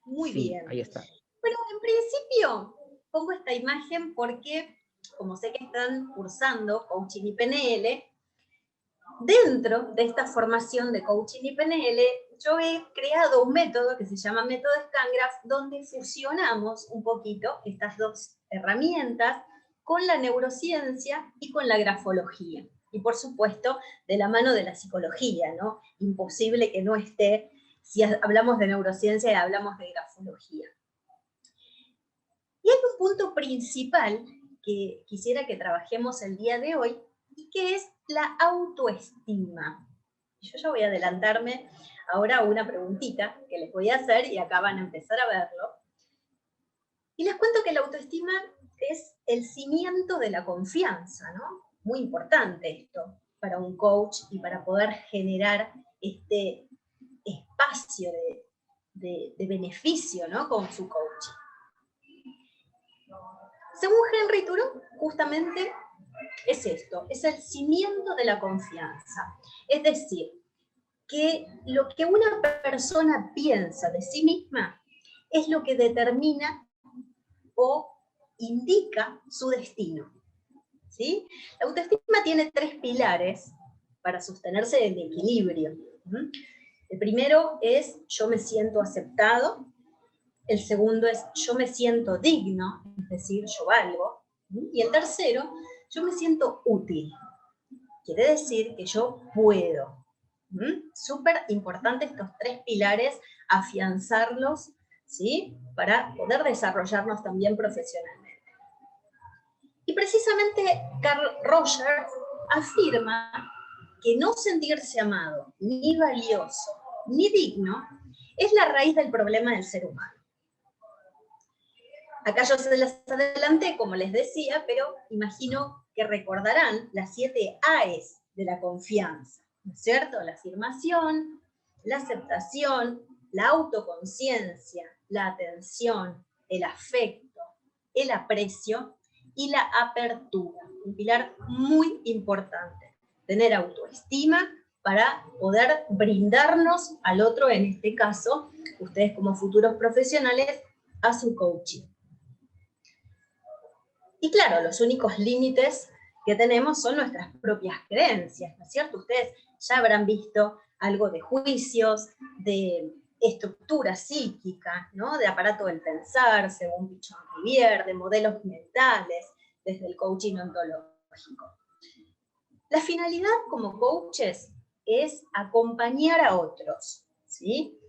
Muy Sí, bien. ahí está. Bueno, en principio pongo esta imagen porque, como sé que están cursando coaching y PNL, dentro de esta formación de coaching y PNL, yo he creado un método que se llama método Scangraph, donde fusionamos un poquito estas dos herramientas con la neurociencia y con la grafología. Y por supuesto, de la mano de la psicología, ¿no? Imposible que no esté, si hablamos de neurociencia y hablamos de grafología. Y hay un punto principal que quisiera que trabajemos el día de hoy, y que es la autoestima. Yo ya voy a adelantarme ahora a una preguntita que les voy a hacer y acá van a empezar a verlo. Y les cuento que la autoestima es el cimiento de la confianza, ¿no? Muy importante esto para un coach y para poder generar este espacio de beneficio, ¿no? Con su coaching. Según Henry Thoreau, justamente es esto, es el cimiento de la confianza. Es decir, que lo que una persona piensa de sí misma es lo que determina o indica su destino. ¿Sí? La autoestima tiene 3 pilares para sostenerse en equilibrio. El primero es yo me siento aceptado, el segundo es yo me siento digno, es decir, yo valgo, y el tercero, yo me siento útil, quiere decir que yo puedo. Súper importante estos 3 pilares, afianzarlos, ¿sí? Para poder desarrollarnos también profesionalmente. Y precisamente Carl Rogers afirma que no sentirse amado, ni valioso, ni digno, es la raíz del problema del ser humano. Acá yo se las adelanté, como les decía, pero imagino que recordarán las 7 A's de la confianza, ¿no es cierto? La afirmación, la aceptación, la autoconciencia, la atención, el afecto, el aprecio y la apertura. Un pilar muy importante. Tener autoestima para poder brindarnos al otro, en este caso, ustedes como futuros profesionales, a su coaching. Y claro, los únicos límites que tenemos son nuestras propias creencias, ¿no es cierto? Ustedes ya habrán visto algo de juicios, de estructura psíquica, ¿no? De aparato del pensar, según Pichon-Rivière, de modelos mentales, desde el coaching ontológico. La finalidad como coaches es acompañar a otros, ¿sí?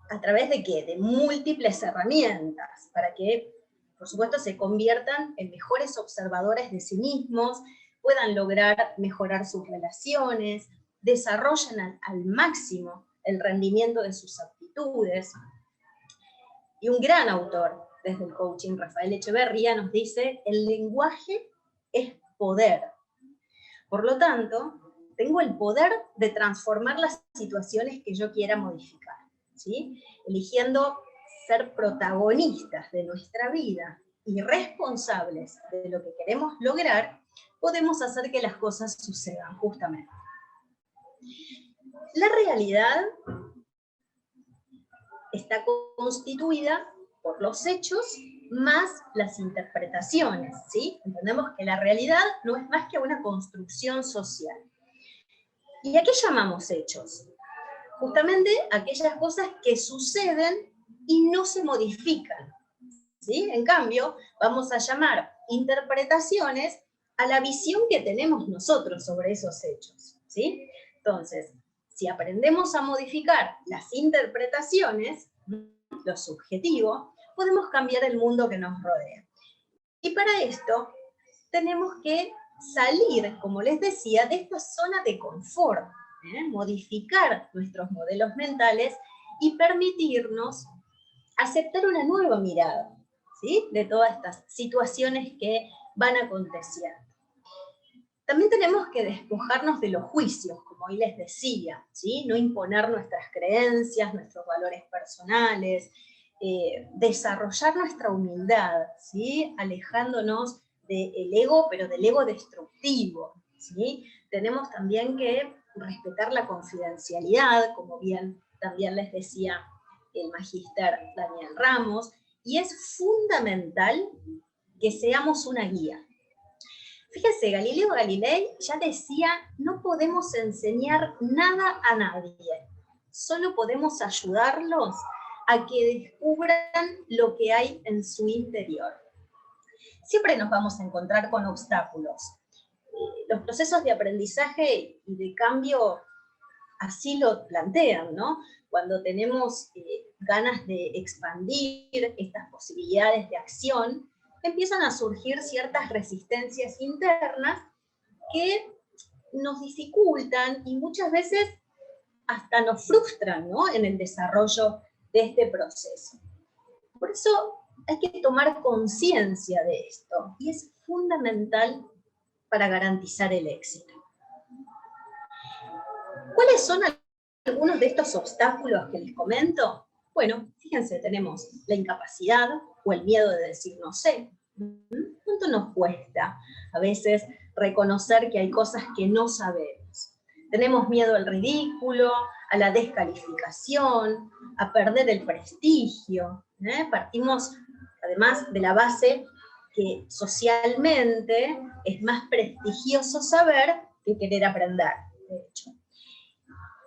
¿A través de qué? De múltiples herramientas, para que por supuesto, se conviertan en mejores observadores de sí mismos, puedan lograr mejorar sus relaciones, desarrollen al máximo el rendimiento de sus aptitudes. Y un gran autor desde el coaching, Rafael Echeverría, nos dice, el lenguaje es poder. Por lo tanto, tengo el poder de transformar las situaciones que yo quiera modificar, ¿sí? Eligiendo ser protagonistas de nuestra vida y responsables de lo que queremos lograr, podemos hacer que las cosas sucedan, justamente. La realidad está constituida por los hechos más las interpretaciones, ¿sí? Entendemos que la realidad no es más que una construcción social. ¿Y a qué llamamos hechos? Justamente aquellas cosas que suceden y no se modifican, ¿sí? En cambio, vamos a llamar interpretaciones a la visión que tenemos nosotros sobre esos hechos, ¿sí? Entonces, si aprendemos a modificar las interpretaciones, lo subjetivo, podemos cambiar el mundo que nos rodea. Y para esto tenemos que salir, como les decía, de esta zona de confort, modificar nuestros modelos mentales y permitirnos aceptar una nueva mirada, ¿sí? De todas estas situaciones que van aconteciendo. También tenemos que despojarnos de los juicios, como hoy les decía, ¿sí? No imponer nuestras creencias, nuestros valores personales, desarrollar nuestra humildad, ¿sí? Alejándonos del ego, pero del ego destructivo, ¿sí? Tenemos también que respetar la confidencialidad, como bien también les decía el magíster Daniel Ramos, y es fundamental que seamos una guía. Fíjense, Galileo Galilei ya decía, no podemos enseñar nada a nadie, solo podemos ayudarlos a que descubran lo que hay en su interior. Siempre nos vamos a encontrar con obstáculos. Los procesos de aprendizaje y de cambio así lo plantean, ¿no? Cuando tenemos ganas de expandir estas posibilidades de acción, empiezan a surgir ciertas resistencias internas que nos dificultan y muchas veces hasta nos frustran, ¿no? En el desarrollo de este proceso. Por eso hay que tomar conciencia de esto y es fundamental para garantizar el éxito. ¿Cuáles son algunos de estos obstáculos que les comento? Bueno, fíjense, tenemos la incapacidad o el miedo de decir no sé. ¿Cuánto nos cuesta a veces reconocer que hay cosas que no sabemos? Tenemos miedo al ridículo, a la descalificación, a perder el prestigio. Partimos además de la base que socialmente es más prestigioso saber que querer aprender, de hecho.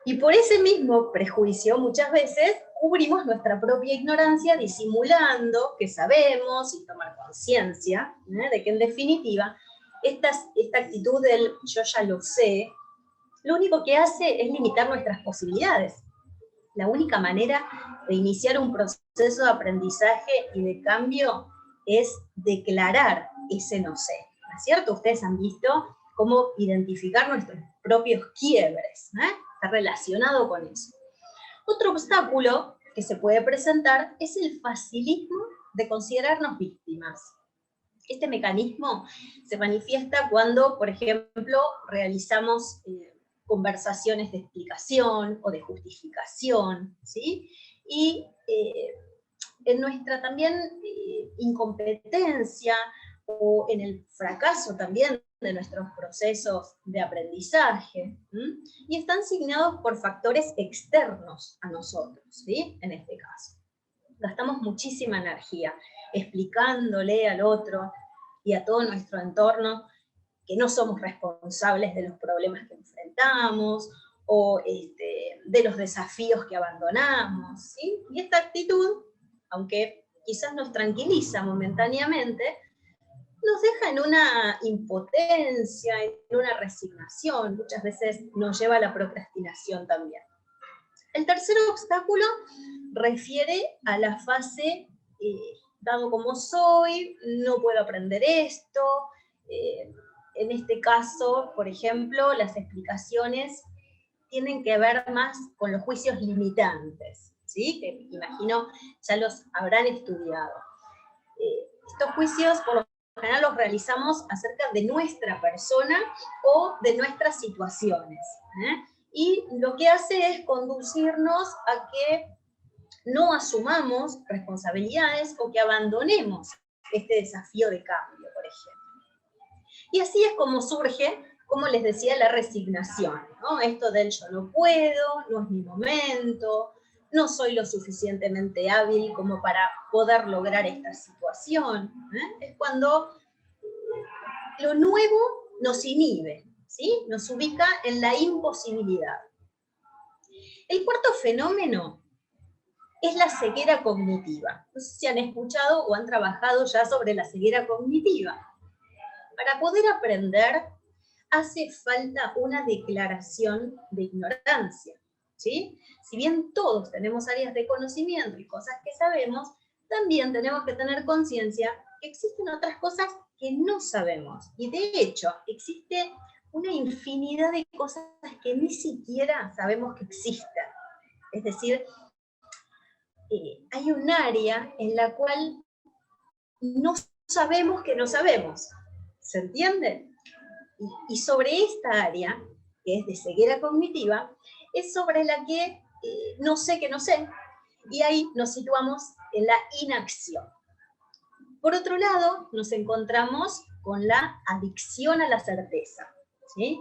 Y por ese mismo prejuicio, muchas veces, cubrimos nuestra propia ignorancia disimulando que sabemos y tomar conciencia de que, en definitiva, esta actitud del yo ya lo sé, lo único que hace es limitar nuestras posibilidades. La única manera de iniciar un proceso de aprendizaje y de cambio es declarar ese no sé, ¿no es cierto? Ustedes han visto cómo identificar nuestros propios quiebres, está relacionado con eso. Otro obstáculo que se puede presentar es el facilismo de considerarnos víctimas. Este mecanismo se manifiesta cuando, por ejemplo, realizamos conversaciones de explicación o de justificación, ¿sí? Y en nuestra también incompetencia o en el fracaso también de nuestros procesos de aprendizaje, y están signados por factores externos a nosotros, ¿sí? En este caso. Gastamos muchísima energía explicándole al otro y a todo nuestro entorno que no somos responsables de los problemas que enfrentamos o de los desafíos que abandonamos, ¿sí? Y esta actitud, aunque quizás nos tranquiliza momentáneamente, nos deja en una impotencia, en una resignación, muchas veces nos lleva a la procrastinación también. El tercer obstáculo refiere a la fase, dado como soy, no puedo aprender esto. En este caso, por ejemplo, las explicaciones tienen que ver más con los juicios limitantes, ¿sí? Que imagino ya los habrán estudiado. Estos juicios, por lo general los realizamos acerca de nuestra persona o de nuestras situaciones. Y lo que hace es conducirnos a que no asumamos responsabilidades o que abandonemos este desafío de cambio, por ejemplo. Y así es como surge, como les decía, la resignación, ¿no? Esto del yo no puedo, no es mi momento, no soy lo suficientemente hábil como para poder lograr esta situación. Es cuando lo nuevo nos inhibe, ¿sí? Nos ubica en la imposibilidad. El cuarto fenómeno es la ceguera cognitiva. No sé si han escuchado o han trabajado ya sobre la ceguera cognitiva. Para poder aprender hace falta una declaración de ignorancia, ¿sí? Si bien todos tenemos áreas de conocimiento y cosas que sabemos, también tenemos que tener conciencia que existen otras cosas que no sabemos. Y de hecho, existe una infinidad de cosas que ni siquiera sabemos que existen. Es decir, hay un área en la cual no sabemos que no sabemos. ¿Se entiende? Y sobre esta área, que es de ceguera cognitiva, es sobre la que no sé que no sé, y ahí nos situamos en la inacción. Por otro lado, nos encontramos con la adicción a la certeza, ¿sí?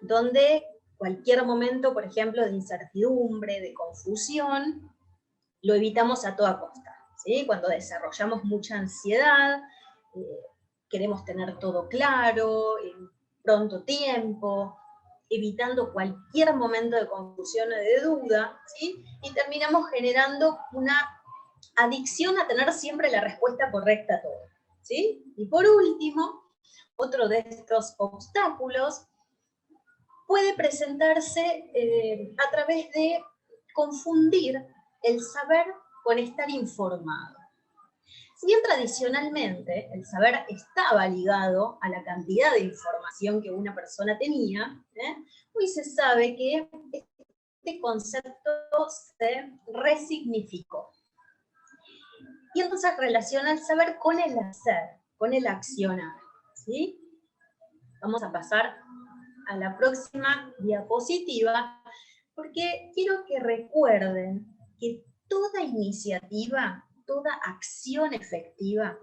Donde cualquier momento, por ejemplo, de incertidumbre, de confusión, lo evitamos a toda costa, ¿sí? Cuando desarrollamos mucha ansiedad, queremos tener todo claro, en pronto tiempo, evitando cualquier momento de confusión o de duda, ¿sí? Y terminamos generando una adicción a tener siempre la respuesta correcta a todo, ¿sí? Y por último, otro de estos obstáculos puede presentarse a través de confundir el saber con estar informado. Si bien tradicionalmente el saber estaba ligado a la cantidad de información que una persona tenía, hoy se sabe que este concepto se resignificó. Y entonces relaciona el saber con el hacer, con el accionar, ¿sí? Vamos a pasar a la próxima diapositiva, porque quiero que recuerden que toda iniciativa, toda acción efectiva,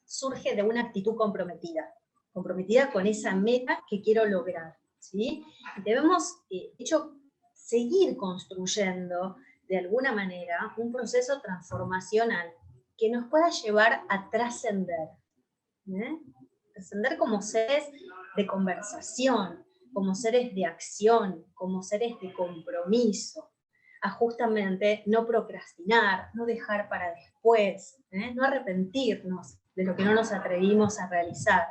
surge de una actitud comprometida con esa meta que quiero lograr, ¿sí? Debemos, de hecho, seguir construyendo, de alguna manera, un proceso transformacional que nos pueda llevar a trascender, trascender como seres de conversación, como seres de acción, como seres de compromiso, a justamente no procrastinar, no dejar para después, no arrepentirnos de lo que no nos atrevimos a realizar,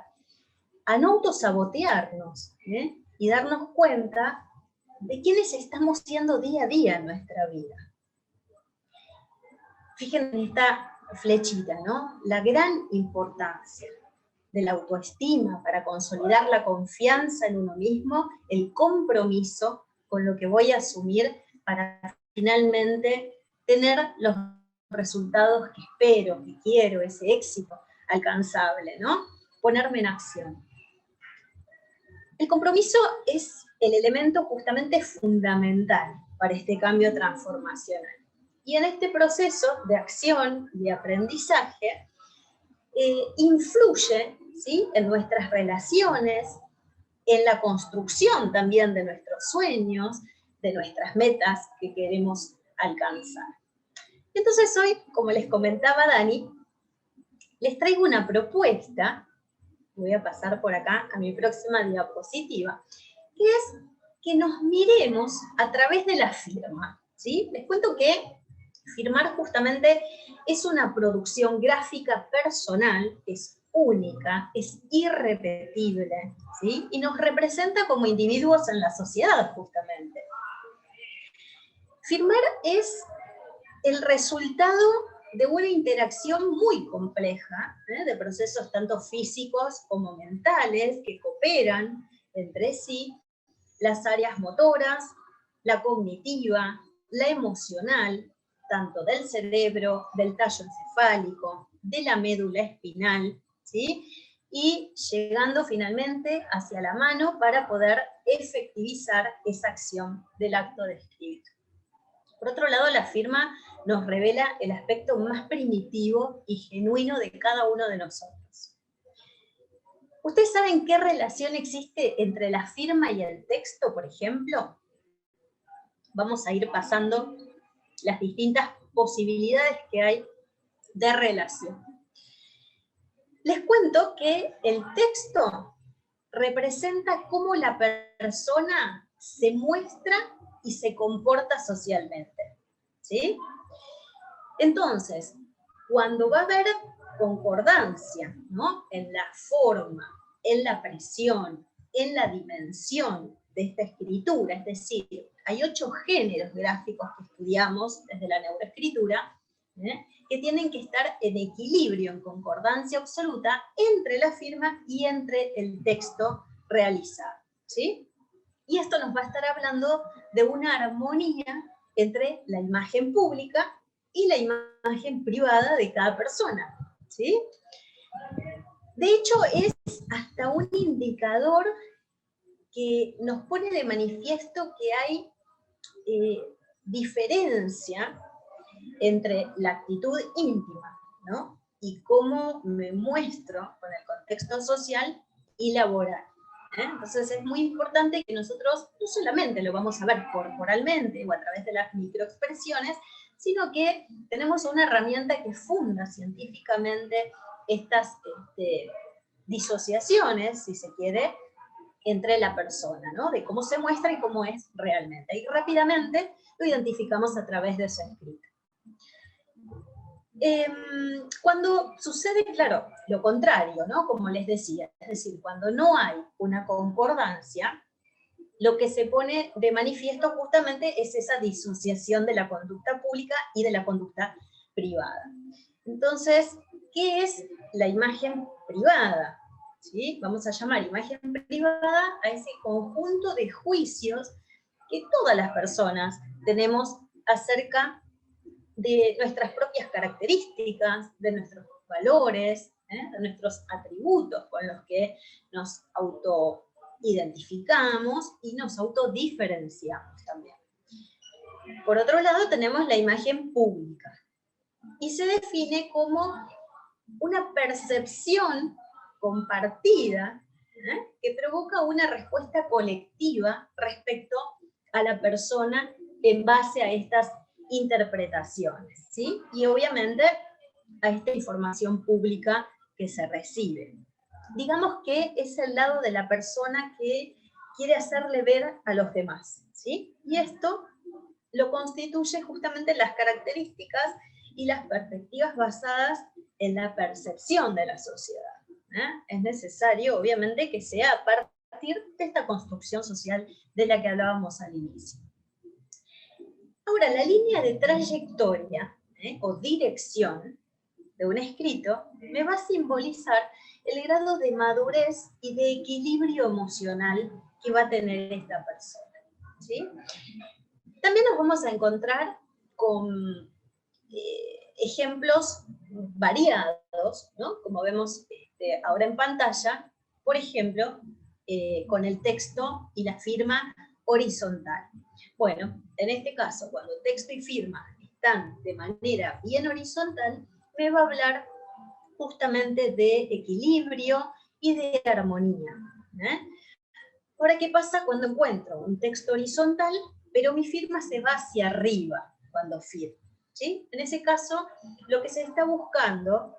a no autosabotearnos, y darnos cuenta de quiénes estamos siendo día a día en nuestra vida. Fíjense en esta flechita, ¿no? La gran importancia de la autoestima para consolidar la confianza en uno mismo, el compromiso con lo que voy a asumir para finalmente tener los resultados que espero, que quiero, ese éxito alcanzable, ¿no? Ponerme en acción. El compromiso es el elemento justamente fundamental para este cambio transformacional. Y en este proceso de acción, de aprendizaje, influye, ¿sí?, en nuestras relaciones, en la construcción también de nuestros sueños, de nuestras metas que queremos alcanzar. Entonces hoy, como les comentaba Dani, les traigo una propuesta, voy a pasar por acá a mi próxima diapositiva, que es que nos miremos a través de la firma, ¿sí? Les cuento que firmar justamente es una producción gráfica personal, es única, es irrepetible, ¿sí? Y nos representa como individuos en la sociedad, justamente. Firmar es el resultado de una interacción muy compleja, de procesos tanto físicos como mentales que cooperan entre sí, las áreas motoras, la cognitiva, la emocional, tanto del cerebro, del tallo encefálico, de la médula espinal, ¿sí? y llegando finalmente hacia la mano para poder efectivizar esa acción del acto de escribir. Por otro lado, la firma nos revela el aspecto más primitivo y genuino de cada uno de nosotros. ¿Ustedes saben qué relación existe entre la firma y el texto, por ejemplo? Vamos a ir pasando las distintas posibilidades que hay de relación. Les cuento que el texto representa cómo la persona se muestra y se comporta socialmente, ¿sí? Entonces, cuando va a haber concordancia, ¿no?, en la forma, en la presión, en la dimensión de esta escritura, es decir, hay 8 géneros gráficos que estudiamos desde la neuroescritura, que tienen que estar en equilibrio, en concordancia absoluta entre la firma y entre el texto realizado, ¿sí? Y esto nos va a estar hablando de una armonía entre la imagen pública y la imagen privada de cada persona, ¿sí? De hecho, es hasta un indicador que nos pone de manifiesto que hay diferencia entre la actitud íntima, ¿no?, y cómo me muestro con el contexto social y laboral. Entonces es muy importante que nosotros no solamente lo vamos a ver corporalmente o a través de las microexpresiones, sino que tenemos una herramienta que funda científicamente estas disociaciones, si se quiere, entre la persona, ¿no?, de cómo se muestra y cómo es realmente. Y rápidamente lo identificamos a través de su escrito. Cuando sucede, claro, lo contrario, ¿no?, como les decía, es decir, cuando no hay una concordancia, lo que se pone de manifiesto justamente es esa disociación de la conducta pública y de la conducta privada. Entonces, ¿qué es la imagen privada? ¿Sí? Vamos a llamar imagen privada a ese conjunto de juicios que todas las personas tenemos acerca de nuestras propias características, de nuestros valores, de nuestros atributos con los que nos autoidentificamos y nos autodiferenciamos también. Por otro lado, tenemos la imagen pública, y se define como una percepción compartida, que provoca una respuesta colectiva respecto a la persona en base a estas interpretaciones, ¿sí? Y obviamente a esta información pública que se recibe. Digamos que es el lado de la persona que quiere hacerle ver a los demás, ¿sí? Y esto lo constituye justamente las características y las perspectivas basadas en la percepción de la sociedad. Es necesario, obviamente, que sea a partir de esta construcción social de la que hablábamos al inicio. Ahora, la línea de trayectoria o dirección de un escrito me va a simbolizar el grado de madurez y de equilibrio emocional que va a tener esta persona, ¿sí? También nos vamos a encontrar con ejemplos variados, ¿no?, como vemos ahora en pantalla, por ejemplo, con el texto y la firma horizontal. Bueno, en este caso, cuando texto y firma están de manera bien horizontal, me va a hablar justamente de equilibrio y de armonía. Ahora, ¿qué pasa cuando encuentro un texto horizontal, pero mi firma se va hacia arriba cuando firmo? ¿Sí? En ese caso, lo que se está buscando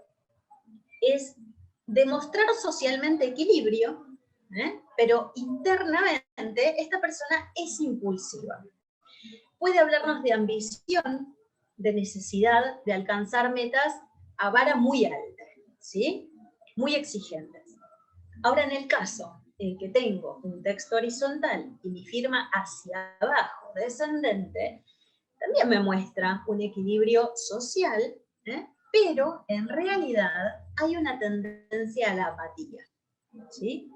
es demostrar socialmente equilibrio, pero internamente esta persona es impulsiva. Puede hablarnos de ambición, de necesidad de alcanzar metas a vara muy alta, ¿sí?, muy exigentes. Ahora, en el caso en que tengo un texto horizontal y mi firma hacia abajo, descendente, también me muestra un equilibrio social, pero en realidad hay una tendencia a la apatía, ¿sí?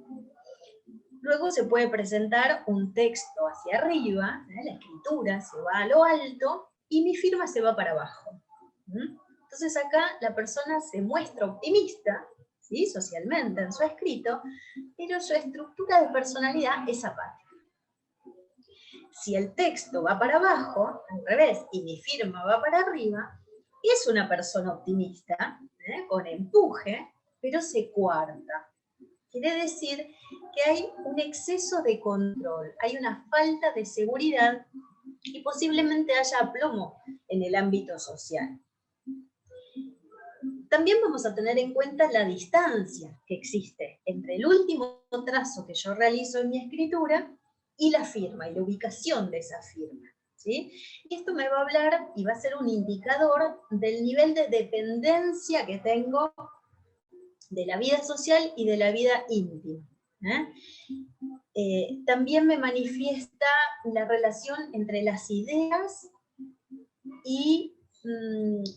Luego se puede presentar un texto hacia arriba, la escritura se va a lo alto y mi firma se va para abajo. Entonces acá la persona se muestra optimista, ¿sí?, ¿sí? Socialmente en su escrito, pero su estructura de personalidad es apática. Si el texto va para abajo, al revés, y mi firma va para arriba, es una persona optimista, con empuje, pero se coarta. Quiere decir que hay un exceso de control, hay una falta de seguridad y posiblemente haya aplomo en el ámbito social. También vamos a tener en cuenta la distancia que existe entre el último trazo que yo realizo en mi escritura y la firma, y la ubicación de esa firma, ¿sí? Y esto me va a hablar y va a ser un indicador del nivel de dependencia que tengo de la vida social y de la vida íntima. También me manifiesta la relación entre las ideas y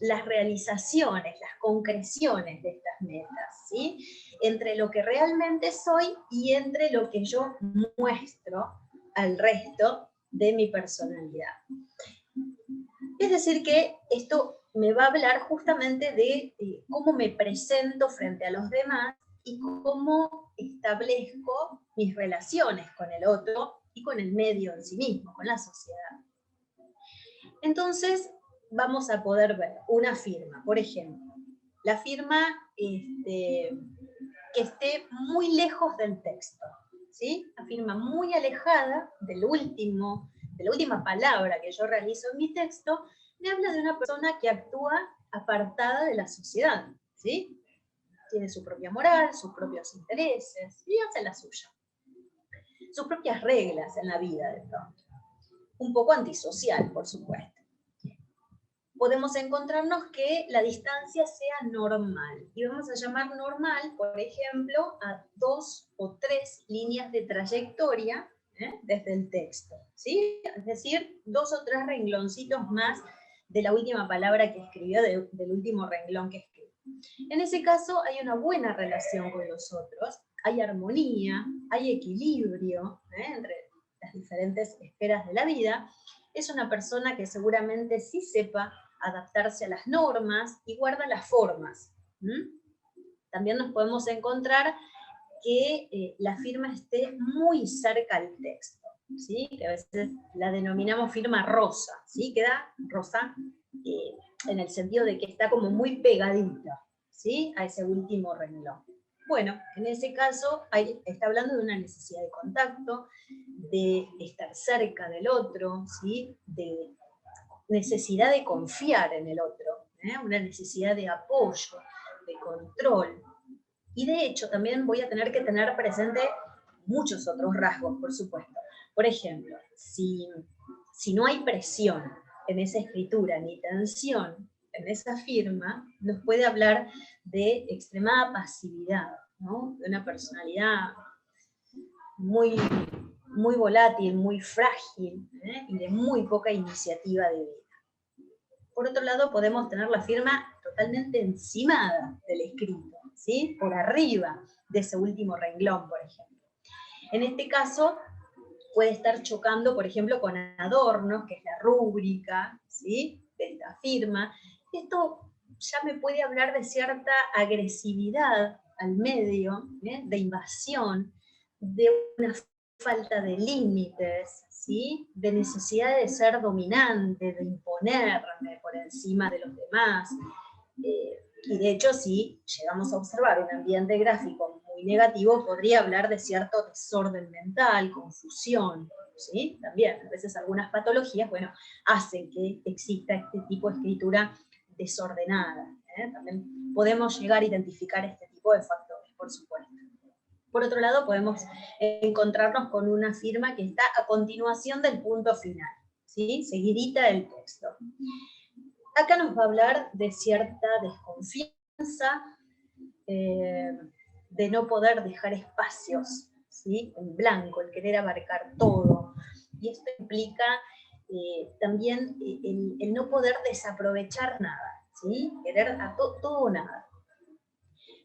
las realizaciones, las concreciones de estas metas, ¿sí? Entre lo que realmente soy y entre lo que yo muestro al resto de mi personalidad. Es decir que esto me va a hablar justamente de cómo me presento frente a los demás y cómo establezco mis relaciones con el otro y con el medio en sí mismo, con la sociedad. Entonces, vamos a poder ver una firma, por ejemplo, la firma que esté muy lejos del texto, ¿sí? Una firma muy alejada de la última palabra que yo realizo en mi texto, me habla de una persona que actúa apartada de la sociedad, ¿sí? Tiene su propia moral, sus propios intereses, y hace la suya. Sus propias reglas en la vida, de pronto. Un poco antisocial, por supuesto. Podemos encontrarnos que la distancia sea normal. Y vamos a llamar normal, por ejemplo, a 2 o 3 líneas de trayectoria desde el texto, ¿sí? Es decir, 2 o 3 rengloncitos más de la última palabra que escribió, del último renglón que escribió. En ese caso hay una buena relación con los otros, hay armonía, hay equilibrio entre las diferentes esferas de la vida. Es una persona que seguramente sí sepa adaptarse a las normas y guarda las formas. También nos podemos encontrar que la firma esté muy cerca al texto, ¿sí? Que a veces la denominamos firma rosa, ¿sí? Queda rosa en el sentido de que está como muy pegadita, ¿sí? A ese último renglón. Bueno, en ese caso está hablando de una necesidad de contacto, de estar cerca del otro, ¿sí? De necesidad de confiar en el otro, una necesidad de apoyo, de control. Y de hecho también voy a tener que tener presente muchos otros rasgos, por supuesto. Por ejemplo, si no hay presión en esa escritura, ni tensión en esa firma, nos puede hablar de extremada pasividad, ¿no? De una personalidad muy volátil, muy frágil, y de muy poca iniciativa de vida. Por otro lado, podemos tener la firma totalmente encimada del escrito, ¿sí? Por arriba de ese último renglón, por ejemplo. En este caso, puede estar chocando, por ejemplo, con adornos, que es la rúbrica, ¿sí? De esta firma. Esto ya me puede hablar de cierta agresividad al medio, de invasión, de una falta de límites, ¿sí? De necesidad de ser dominante, de imponerme por encima de los demás. Y de hecho, si llegamos a observar un ambiente gráfico muy negativo, podría hablar de cierto desorden mental, confusión, ¿sí? También, a veces algunas patologías, bueno, hacen que exista este tipo de escritura desordenada. También podemos llegar a identificar este tipo de factores, por supuesto. Por otro lado, podemos encontrarnos con una firma que está a continuación del punto final, ¿sí? Seguidita del texto. Acá nos va a hablar de cierta desconfianza, de no poder dejar espacios, ¿sí? En blanco, el querer abarcar todo. Y esto implica también el no poder desaprovechar nada, ¿sí? Querer a todo o nada.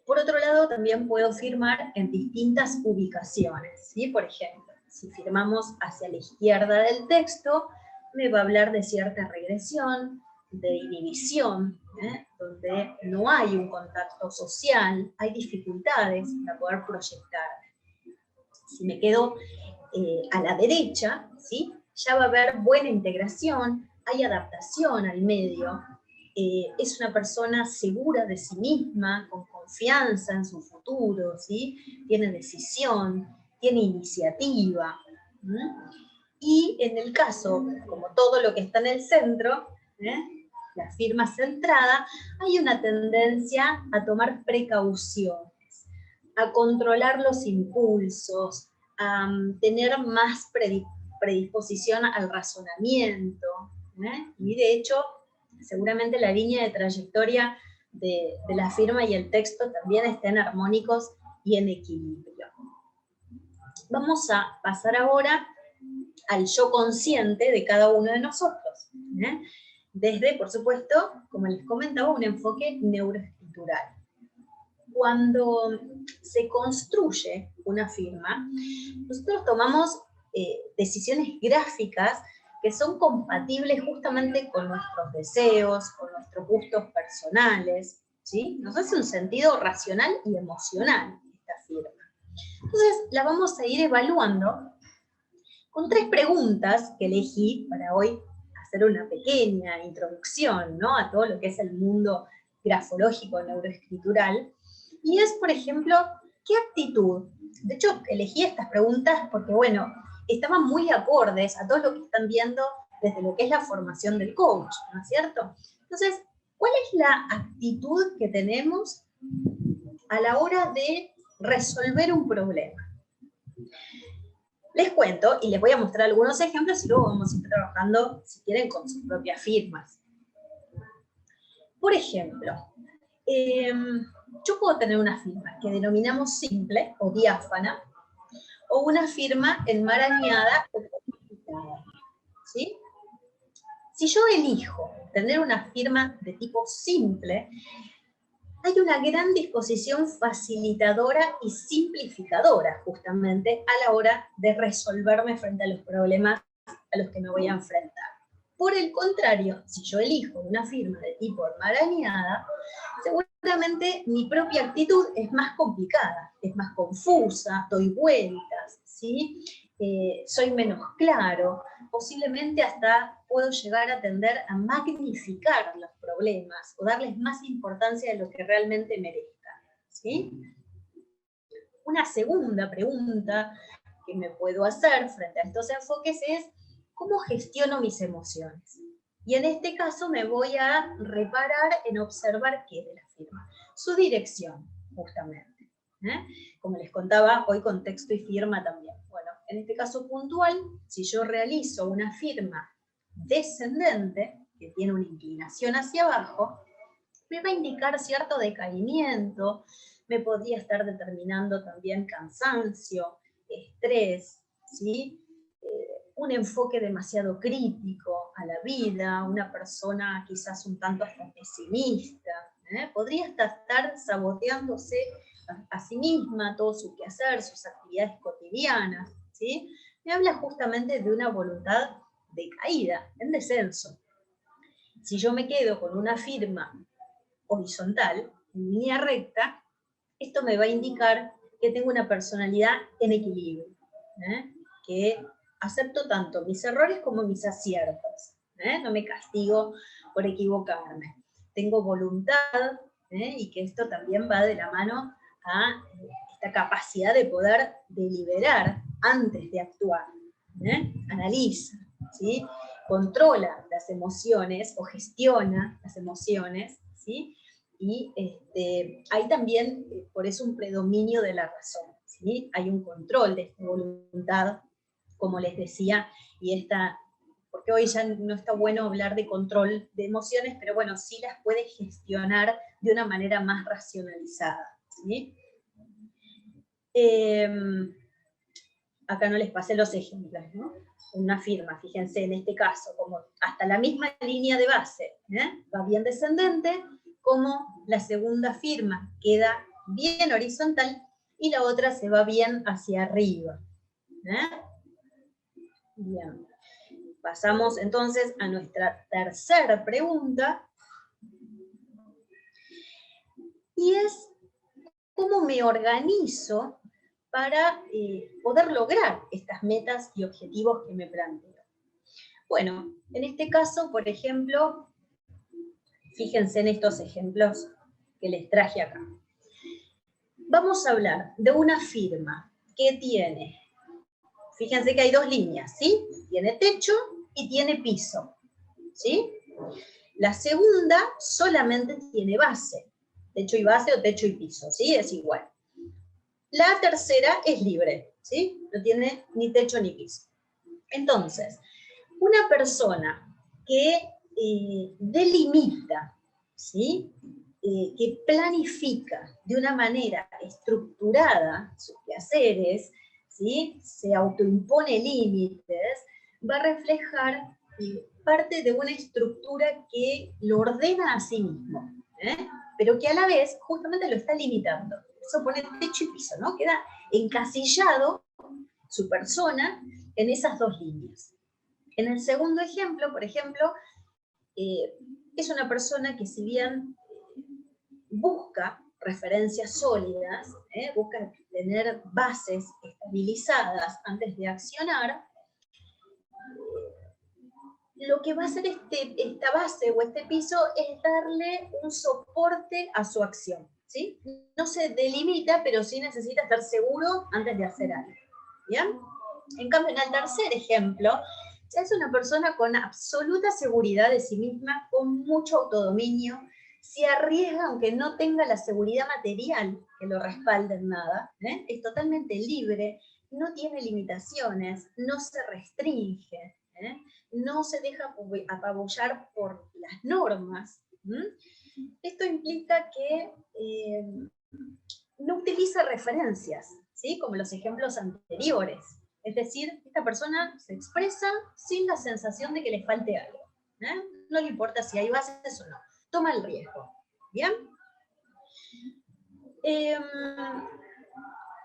Por otro lado, también puedo firmar en distintas ubicaciones, ¿sí? Por ejemplo, si firmamos hacia la izquierda del texto, me va a hablar de cierta regresión, de inhibición, donde no hay un contacto social, hay dificultades para poder proyectar. Si me quedo a la derecha, ¿sí? Ya va a haber buena integración, hay adaptación al medio, es una persona segura de sí misma, con confianza en su futuro, ¿sí? Tiene decisión, tiene iniciativa. Y en el caso, como todo lo que está en el centro, la firma centrada, hay una tendencia a tomar precauciones, a controlar los impulsos, a tener más predisposición al razonamiento, y de hecho, seguramente la línea de trayectoria de la firma y el texto también estén armónicos y en equilibrio. Vamos a pasar ahora al yo consciente de cada uno de nosotros, desde, por supuesto, como les comentaba, un enfoque neuroescritural. Cuando se construye una firma, nosotros tomamos decisiones gráficas que son compatibles justamente con nuestros deseos, con nuestros gustos personales, ¿sí? Nos hace un sentido racional y emocional esta firma. Entonces, la vamos a ir evaluando con 3 preguntas que elegí para hoy hacer una pequeña introducción, ¿no?, a todo lo que es el mundo grafológico neuroescritural. Y es, por ejemplo, ¿qué actitud? De hecho, elegí estas preguntas porque, bueno, estaban muy acordes a todo lo que están viendo desde lo que es la formación del coach, ¿no es cierto? Entonces, ¿cuál es la actitud que tenemos a la hora de resolver un problema? Les cuento y les voy a mostrar algunos ejemplos y luego vamos a ir trabajando, si quieren, con sus propias firmas. Por ejemplo, yo puedo tener una firma que denominamos simple o diáfana, o una firma enmarañada o complicada, ¿sí? Si yo elijo tener una firma de tipo simple, hay una gran disposición facilitadora y simplificadora, justamente, a la hora de resolverme frente a los problemas a los que me voy a enfrentar. Por el contrario, si yo elijo una firma de tipo enmarañada, seguramente mi propia actitud es más complicada, es más confusa, doy vueltas, ¿sí? Soy menos claro, posiblemente hasta puedo llegar a tender a magnificar los problemas o darles más importancia de lo que realmente merezcan, ¿sí? Una segunda pregunta que me puedo hacer frente a estos enfoques es, ¿cómo gestiono mis emociones? Y en este caso me voy a reparar en observar qué de la firma. Su dirección, justamente. Como les contaba, hoy con texto y firma también. Bueno, en este caso puntual, si yo realizo una firma descendente, que tiene una inclinación hacia abajo, me va a indicar cierto decaimiento, me podría estar determinando también cansancio, estrés, ¿sí? Un enfoque demasiado crítico a la vida, una persona quizás un tanto hasta pesimista, podría hasta estar saboteándose a sí misma, todo su quehacer, sus actividades cotidianas, ¿sí? Me habla justamente de una voluntad decaída, en descenso. Si yo me quedo con una firma horizontal, en línea recta, esto me va a indicar que tengo una personalidad en equilibrio, que acepto tanto mis errores como mis aciertos, no me castigo por equivocarme. Tengo voluntad, y que esto también va de la mano a esta capacidad de poder deliberar antes de actuar. Analiza, ¿sí? Controla las emociones o gestiona las emociones, ¿sí? Y hay también, por eso, un predominio de la razón, ¿sí? Hay un control de esta voluntad, como les decía, y esta, porque hoy ya no está bueno hablar de control de emociones, pero bueno, sí las puede gestionar de una manera más racionalizada, ¿sí? Acá no les pasé los ejemplos, ¿no? Una firma, fíjense, en este caso, como hasta la misma línea de base, va bien descendente, como la segunda firma queda bien horizontal y la otra se va bien hacia arriba. Bien. Pasamos entonces a nuestra tercera pregunta, y es cómo me organizo para poder lograr estas metas y objetivos que me planteo. Bueno, en este caso, por ejemplo, fíjense en estos ejemplos que les traje acá. Vamos a hablar de una firma que tiene, fíjense que hay dos líneas, ¿sí? Tiene techo y tiene piso, ¿sí? La segunda solamente tiene base, techo y base o techo y piso, ¿sí? Es igual. La tercera es libre, ¿sí? No tiene ni techo ni piso. Entonces, una persona que delimita, ¿sí? Que planifica de una manera estructurada sus quehaceres, ¿sí? Se autoimpone límites, va a reflejar parte de una estructura que lo ordena a sí mismo, pero que a la vez justamente lo está limitando. Eso pone techo y piso, ¿no? Queda encasillado su persona en esas dos líneas. En el segundo ejemplo, por ejemplo, es una persona que si bien busca referencias sólidas, busca tener bases estabilizadas antes de accionar, lo que va a hacer esta base o este piso es darle un soporte a su acción, ¿sí? No se delimita, pero sí necesita estar seguro antes de hacer algo, ¿bien? En cambio, en el tercer ejemplo, es una persona con absoluta seguridad de sí misma, con mucho autodominio, se arriesga aunque no tenga la seguridad material que lo respalde en nada, es totalmente libre, no tiene limitaciones, no se restringe, no se deja apabullar por las normas. Esto implica que no utiliza referencias, ¿sí? Como los ejemplos anteriores. Es decir, esta persona se expresa sin la sensación de que le falte algo. No le importa si hay bases o no. Toma el riesgo. ¿Bien?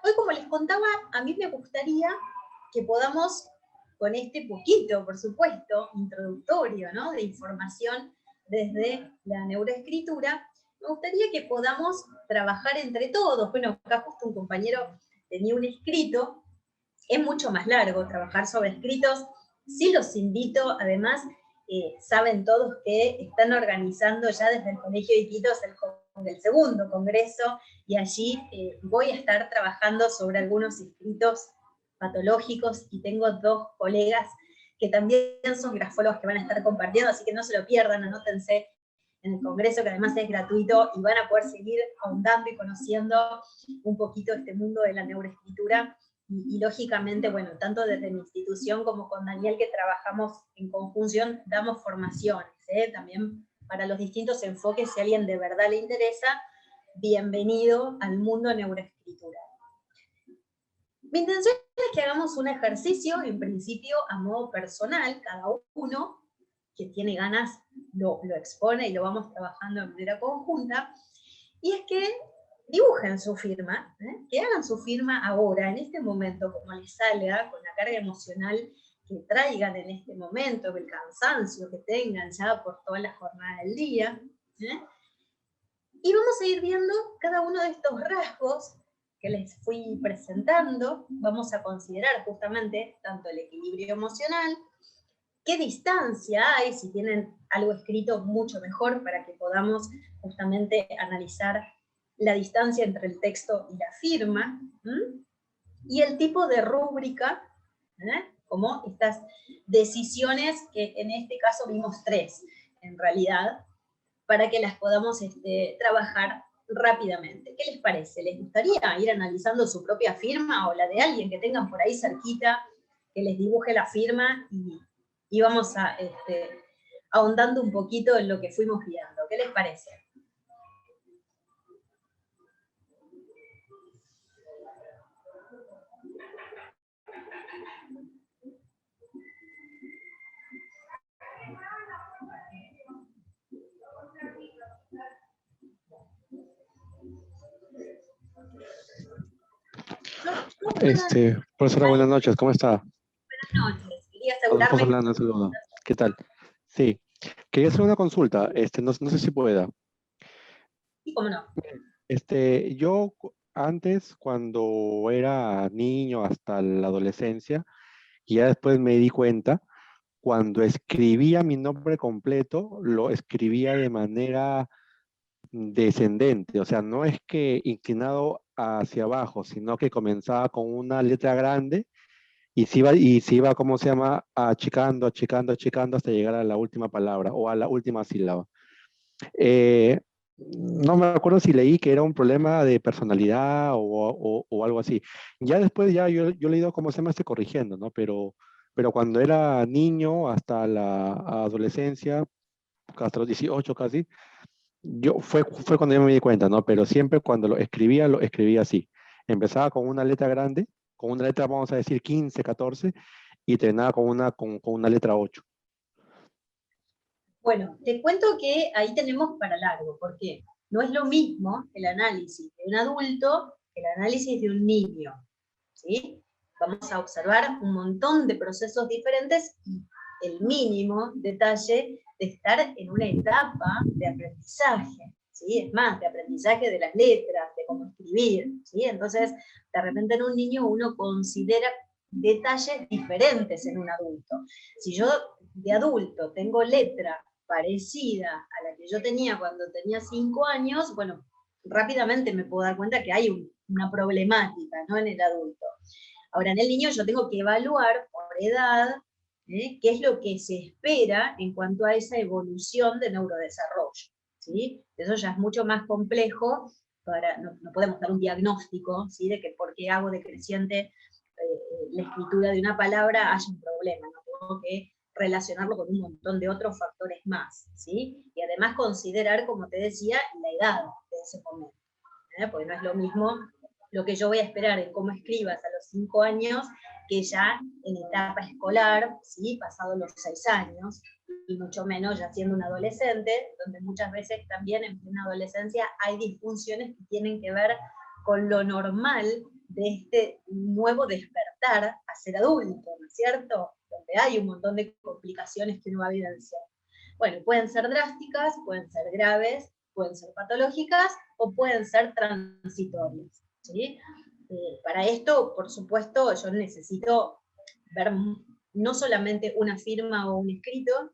Hoy, como les contaba, a mí me gustaría que podamos, con este poquito, por supuesto, introductorio, ¿no? De información desde la neuroescritura, me gustaría que podamos trabajar entre todos. Bueno, acá justo un compañero tenía un escrito, es mucho más largo trabajar sobre escritos. Sí los invito, además, saben todos que están organizando ya desde el Colegio de Iquitos el segundo congreso, y allí voy a estar trabajando sobre algunos escritos patológicos, y tengo dos colegas que también son grafólogos que van a estar compartiendo, así que no se lo pierdan, anótense en el congreso, que además es gratuito, y van a poder seguir ahondando y conociendo un poquito este mundo de la neuroescritura. Y lógicamente, bueno, tanto desde mi institución como con Daniel, que trabajamos en conjunción, damos formaciones, también para los distintos enfoques. Si a alguien de verdad le interesa, bienvenido al mundo neuroescritura. Mi intención es que hagamos un ejercicio, en principio a modo personal, cada uno que tiene ganas lo expone y lo vamos trabajando de manera conjunta, y es que dibujen su firma, que hagan su firma ahora, en este momento, como les salga, con la carga emocional que traigan en este momento, el cansancio que tengan ya por toda la jornada del día, y vamos a ir viendo cada uno de estos rasgos que les fui presentando. Vamos a considerar justamente tanto el equilibrio emocional, qué distancia hay, si tienen algo escrito mucho mejor, para que podamos justamente analizar la distancia entre el texto y la firma, y el tipo de rúbrica, como estas decisiones, que en este caso vimos tres, en realidad, para que las podamos trabajar rápidamente. ¿Qué les parece? ¿Les gustaría ir analizando su propia firma o la de alguien que tengan por ahí cerquita, que les dibuje la firma, y vamos ahondando un poquito en lo que fuimos viendo? ¿Qué les parece? Profesora, buenas noches, ¿cómo está? Buenas noches, quería Adolfo asegurarme. Solano, saludo. ¿Qué tal? Sí, quería hacer una consulta, no sé si pueda. Sí, cómo no. Antes, cuando era niño hasta la adolescencia, y ya después me di cuenta, cuando escribía mi nombre completo, lo escribía de manera descendente, o sea, no es que inclinado hacia abajo, sino que comenzaba con una letra grande y se iba, ¿cómo se llama? Achicando, achicando, achicando hasta llegar a la última palabra o a la última sílaba. No me acuerdo si leí que era un problema de personalidad o algo así. Ya después ya yo le he ido, ¿cómo se llama? Corrigiendo, ¿no? Pero cuando era niño hasta la adolescencia, hasta los 18 casi, fue cuando yo me di cuenta, ¿no? Pero siempre cuando lo escribía así. Empezaba con una letra grande, con una letra, vamos a decir, 15, 14, y terminaba con una letra 8. Bueno, te cuento que ahí tenemos para largo, porque no es lo mismo el análisis de un adulto que el análisis de un niño, ¿sí? Vamos a observar un montón de procesos diferentes y el mínimo detalle de estar en una etapa de aprendizaje, ¿sí? Es más, de aprendizaje de las letras, de cómo escribir, ¿sí? Entonces, de repente en un niño uno considera detalles diferentes en un adulto. Si yo de adulto tengo letra parecida a la que yo tenía cuando tenía 5 años, bueno, rápidamente me puedo dar cuenta que hay una problemática, ¿no? En el adulto. Ahora, en el niño yo tengo que evaluar por edad qué es lo que se espera en cuanto a esa evolución de neurodesarrollo, ¿sí? Eso ya es mucho más complejo, no podemos dar un diagnóstico, ¿sí? De que por qué hago decreciente la escritura de una palabra haya un problema, no tengo que relacionarlo con un montón de otros factores más, ¿sí? Y además considerar, como te decía, la edad de ese momento, porque no es lo mismo lo que yo voy a esperar en cómo escribas a los 5 años que ya en etapa escolar, ¿sí? Pasado los 6 años, y mucho menos ya siendo un adolescente, donde muchas veces también en plena adolescencia hay disfunciones que tienen que ver con lo normal de este nuevo despertar a ser adulto, ¿no es cierto? Donde hay un montón de complicaciones que uno va a evidenciar. Bueno, pueden ser drásticas, pueden ser graves, pueden ser patológicas o pueden ser transitorias, ¿sí? Para esto, por supuesto, yo necesito ver no solamente una firma o un escrito,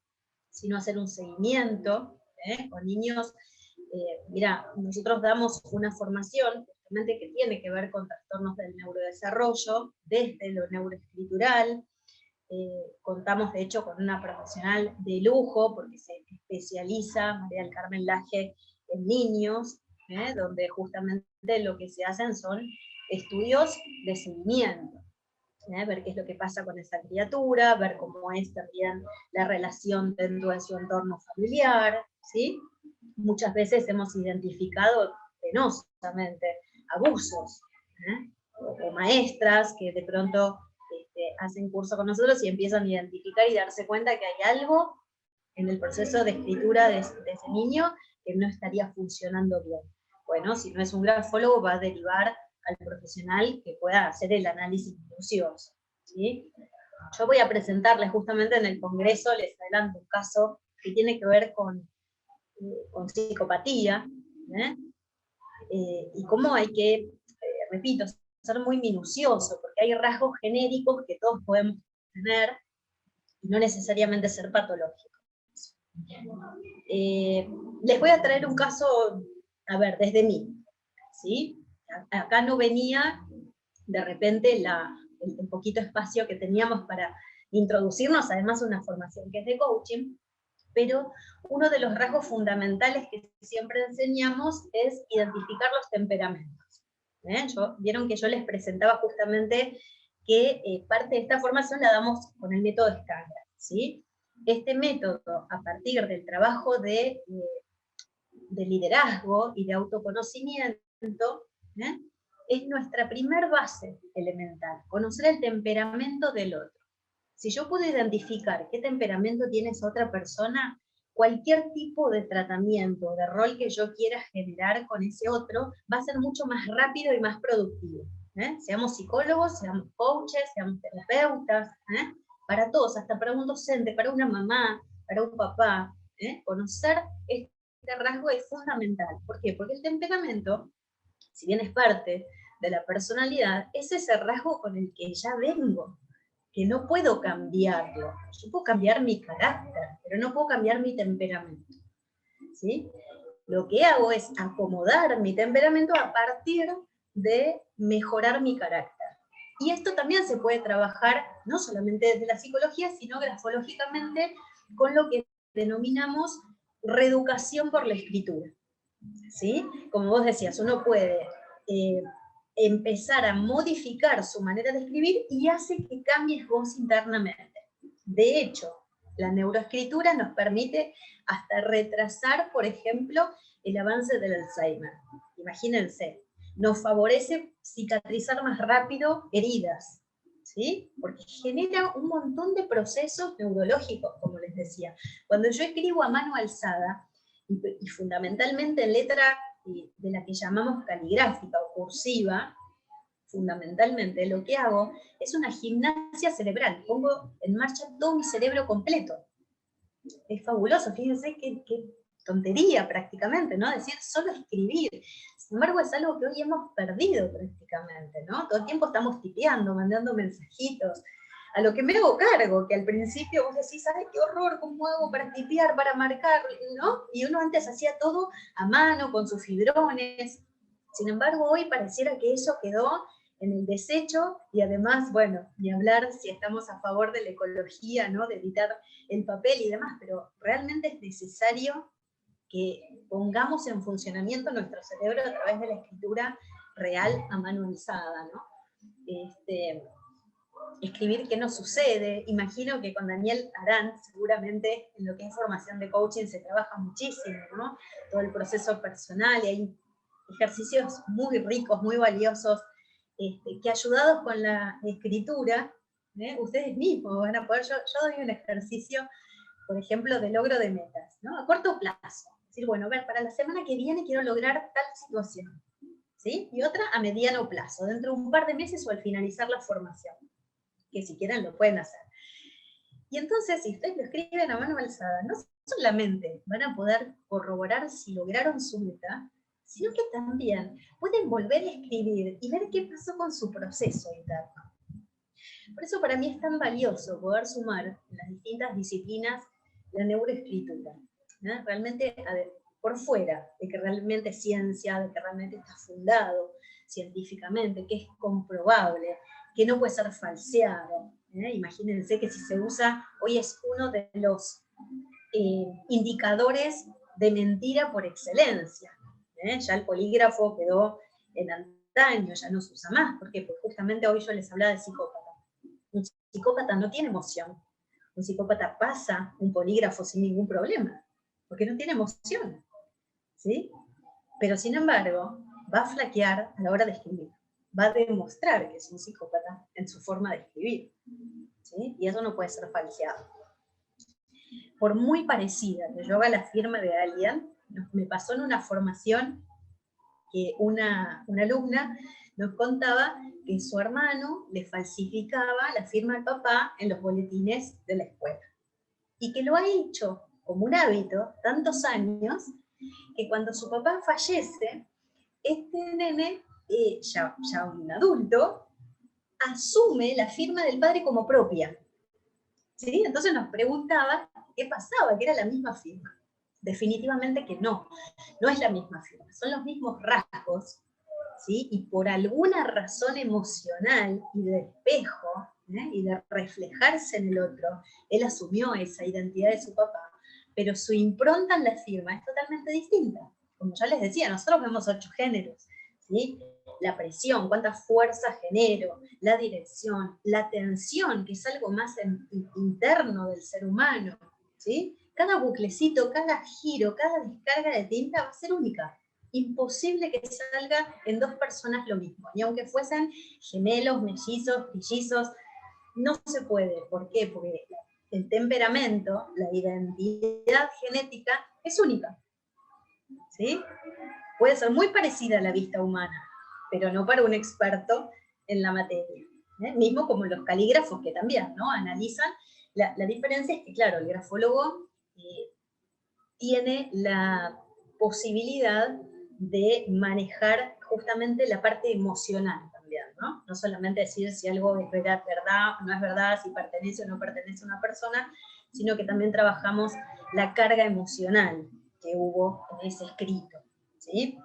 sino hacer un seguimiento con niños. Mira, nosotros damos una formación justamente que tiene que ver con trastornos del neurodesarrollo, desde lo neuroescritural. Contamos de hecho con una profesional de lujo, porque se especializa, María del Carmen Laje, en niños, donde justamente lo que se hacen son estudios de seguimiento, ver qué es lo que pasa con esa criatura, ver cómo es también la relación dentro de su entorno familiar, ¿sí? Muchas veces hemos identificado penosamente abusos, o maestras que de pronto hacen curso con nosotros y empiezan a identificar y darse cuenta que hay algo en el proceso de escritura de ese niño que no estaría funcionando bien. Bueno, si no es un grafólogo, va a derivar al profesional que pueda hacer el análisis minucioso, ¿sí? Yo voy a presentarles justamente en el congreso, les adelanto un caso que tiene que ver con psicopatía, y cómo hay que, repito, ser muy minucioso, porque hay rasgos genéricos que todos podemos tener y no necesariamente ser patológicos. Les voy a traer un caso, a ver, desde mí, ¿sí? Acá no venía de repente el poquito espacio que teníamos para introducirnos, además una formación que es de coaching, pero uno de los rasgos fundamentales que siempre enseñamos es identificar los temperamentos. Vieron que yo les presentaba justamente que parte de esta formación la damos con el método estándar, ¿sí? Este método, a partir del trabajo de liderazgo y de autoconocimiento, es nuestra primer base elemental, conocer el temperamento del otro. Si yo puedo identificar qué temperamento tiene esa otra persona, cualquier tipo de tratamiento, de rol que yo quiera generar con ese otro, va a ser mucho más rápido y más productivo. Seamos psicólogos, seamos coaches, seamos terapeutas, para todos, hasta para un docente, para una mamá, para un papá, conocer este rasgo es fundamental. ¿Por qué? Porque el temperamento si bien es parte de la personalidad, es ese rasgo con el que ya vengo, que no puedo cambiarlo. Yo puedo cambiar mi carácter, pero no puedo cambiar mi temperamento, ¿sí? Lo que hago es acomodar mi temperamento a partir de mejorar mi carácter. Y esto también se puede trabajar no solamente desde la psicología, sino grafológicamente con lo que denominamos reeducación por la escritura, ¿sí? Como vos decías, uno puede empezar a modificar su manera de escribir y hace que cambies vos internamente. De hecho, la neuroescritura nos permite hasta retrasar, por ejemplo, el avance del Alzheimer. Imagínense, nos favorece cicatrizar más rápido heridas, ¿sí? Porque genera un montón de procesos neurológicos, como les decía. Cuando yo escribo a mano alzada, y fundamentalmente en letra de la que llamamos caligráfica o cursiva, fundamentalmente lo que hago es una gimnasia cerebral, pongo en marcha todo mi cerebro completo. Es fabuloso, fíjense qué tontería prácticamente, ¿no? Decir solo escribir. Sin embargo, es algo que hoy hemos perdido prácticamente, ¿no? Todo el tiempo estamos tipeando, mandando mensajitos, a lo que me hago cargo, que al principio vos decís, ¡ay, qué horror! ¿Cómo hago para tipear, para marcar? ¿No? Y uno antes hacía todo a mano, con sus fibrones. Sin embargo, hoy pareciera que eso quedó en el desecho, y además, bueno, ni hablar si estamos a favor de la ecología, ¿no? De evitar el papel y demás, pero realmente es necesario que pongamos en funcionamiento nuestro cerebro a través de la escritura real a mano alzada, ¿no? Escribir qué nos sucede. Imagino que con Daniel Arán, seguramente en lo que es formación de coaching se trabaja muchísimo, ¿no? Todo el proceso personal, y hay ejercicios muy ricos, muy valiosos, que ayudados con la escritura, ustedes mismos van a poder, yo doy un ejercicio, por ejemplo, de logro de metas, ¿no? A corto plazo. Es decir, bueno, a ver, para la semana que viene quiero lograr tal situación, ¿sí? Y otra a mediano plazo, dentro de un par de meses o al finalizar la formación, que si quieren lo pueden hacer. Y entonces, si ustedes lo escriben a mano alzada, no solamente van a poder corroborar si lograron su meta, sino que también pueden volver a escribir y ver qué pasó con su proceso interno. Por eso para mí es tan valioso poder sumar en las distintas disciplinas la neuroescritura, ¿no? Realmente, a ver, por fuera de que realmente es ciencia, de que realmente está fundado científicamente, que es comprobable, que no puede ser falseado. Imagínense que si se usa, hoy es uno de los indicadores de mentira por excelencia. Ya el polígrafo quedó en antaño, ya no se usa más. ¿Por qué? Porque justamente hoy yo les hablaba de psicópata. Un psicópata no tiene emoción. Un psicópata pasa un polígrafo sin ningún problema, porque no tiene emoción, ¿sí? Pero sin embargo, va a flaquear a la hora de escribir. Va a demostrar que es un psicópata en su forma de escribir, ¿sí? Y eso no puede ser falseado. Por muy parecida que yo haga la firma de alguien, me pasó en una formación que una alumna nos contaba que su hermano le falsificaba la firma del papá en los boletines de la escuela. Y que lo ha hecho como un hábito tantos años, que cuando su papá fallece, este nene, ya un adulto, asume la firma del padre como propia. ¿Sí? Entonces nos preguntaba qué pasaba, que era la misma firma. Definitivamente que no es la misma firma, son los mismos rasgos, ¿sí? Y por alguna razón emocional y de espejo, y de reflejarse en el otro, él asumió esa identidad de su papá, pero su impronta en la firma es totalmente distinta. Como ya les decía, nosotros vemos 8 géneros, ¿sí? La presión, cuánta fuerza genero, la dirección, la tensión, que es algo más interno del ser humano, ¿sí? Cada buclecito, cada giro, cada descarga de tinta va a ser única. Imposible que salga en 2 personas lo mismo. Y aunque fuesen gemelos, mellizos, trillizos, no se puede. ¿Por qué? Porque el temperamento, la identidad genética es única, ¿sí? Puede ser muy parecida a la vista humana, pero no para un experto en la materia. Mismo como los calígrafos, que también, ¿no? Analizan. La diferencia es que, claro, el grafólogo tiene la posibilidad de manejar justamente la parte emocional también, ¿no? No solamente decir si algo es verdad o no es verdad, si pertenece o no pertenece a una persona, sino que también trabajamos la carga emocional que hubo en ese escrito, ¿sí?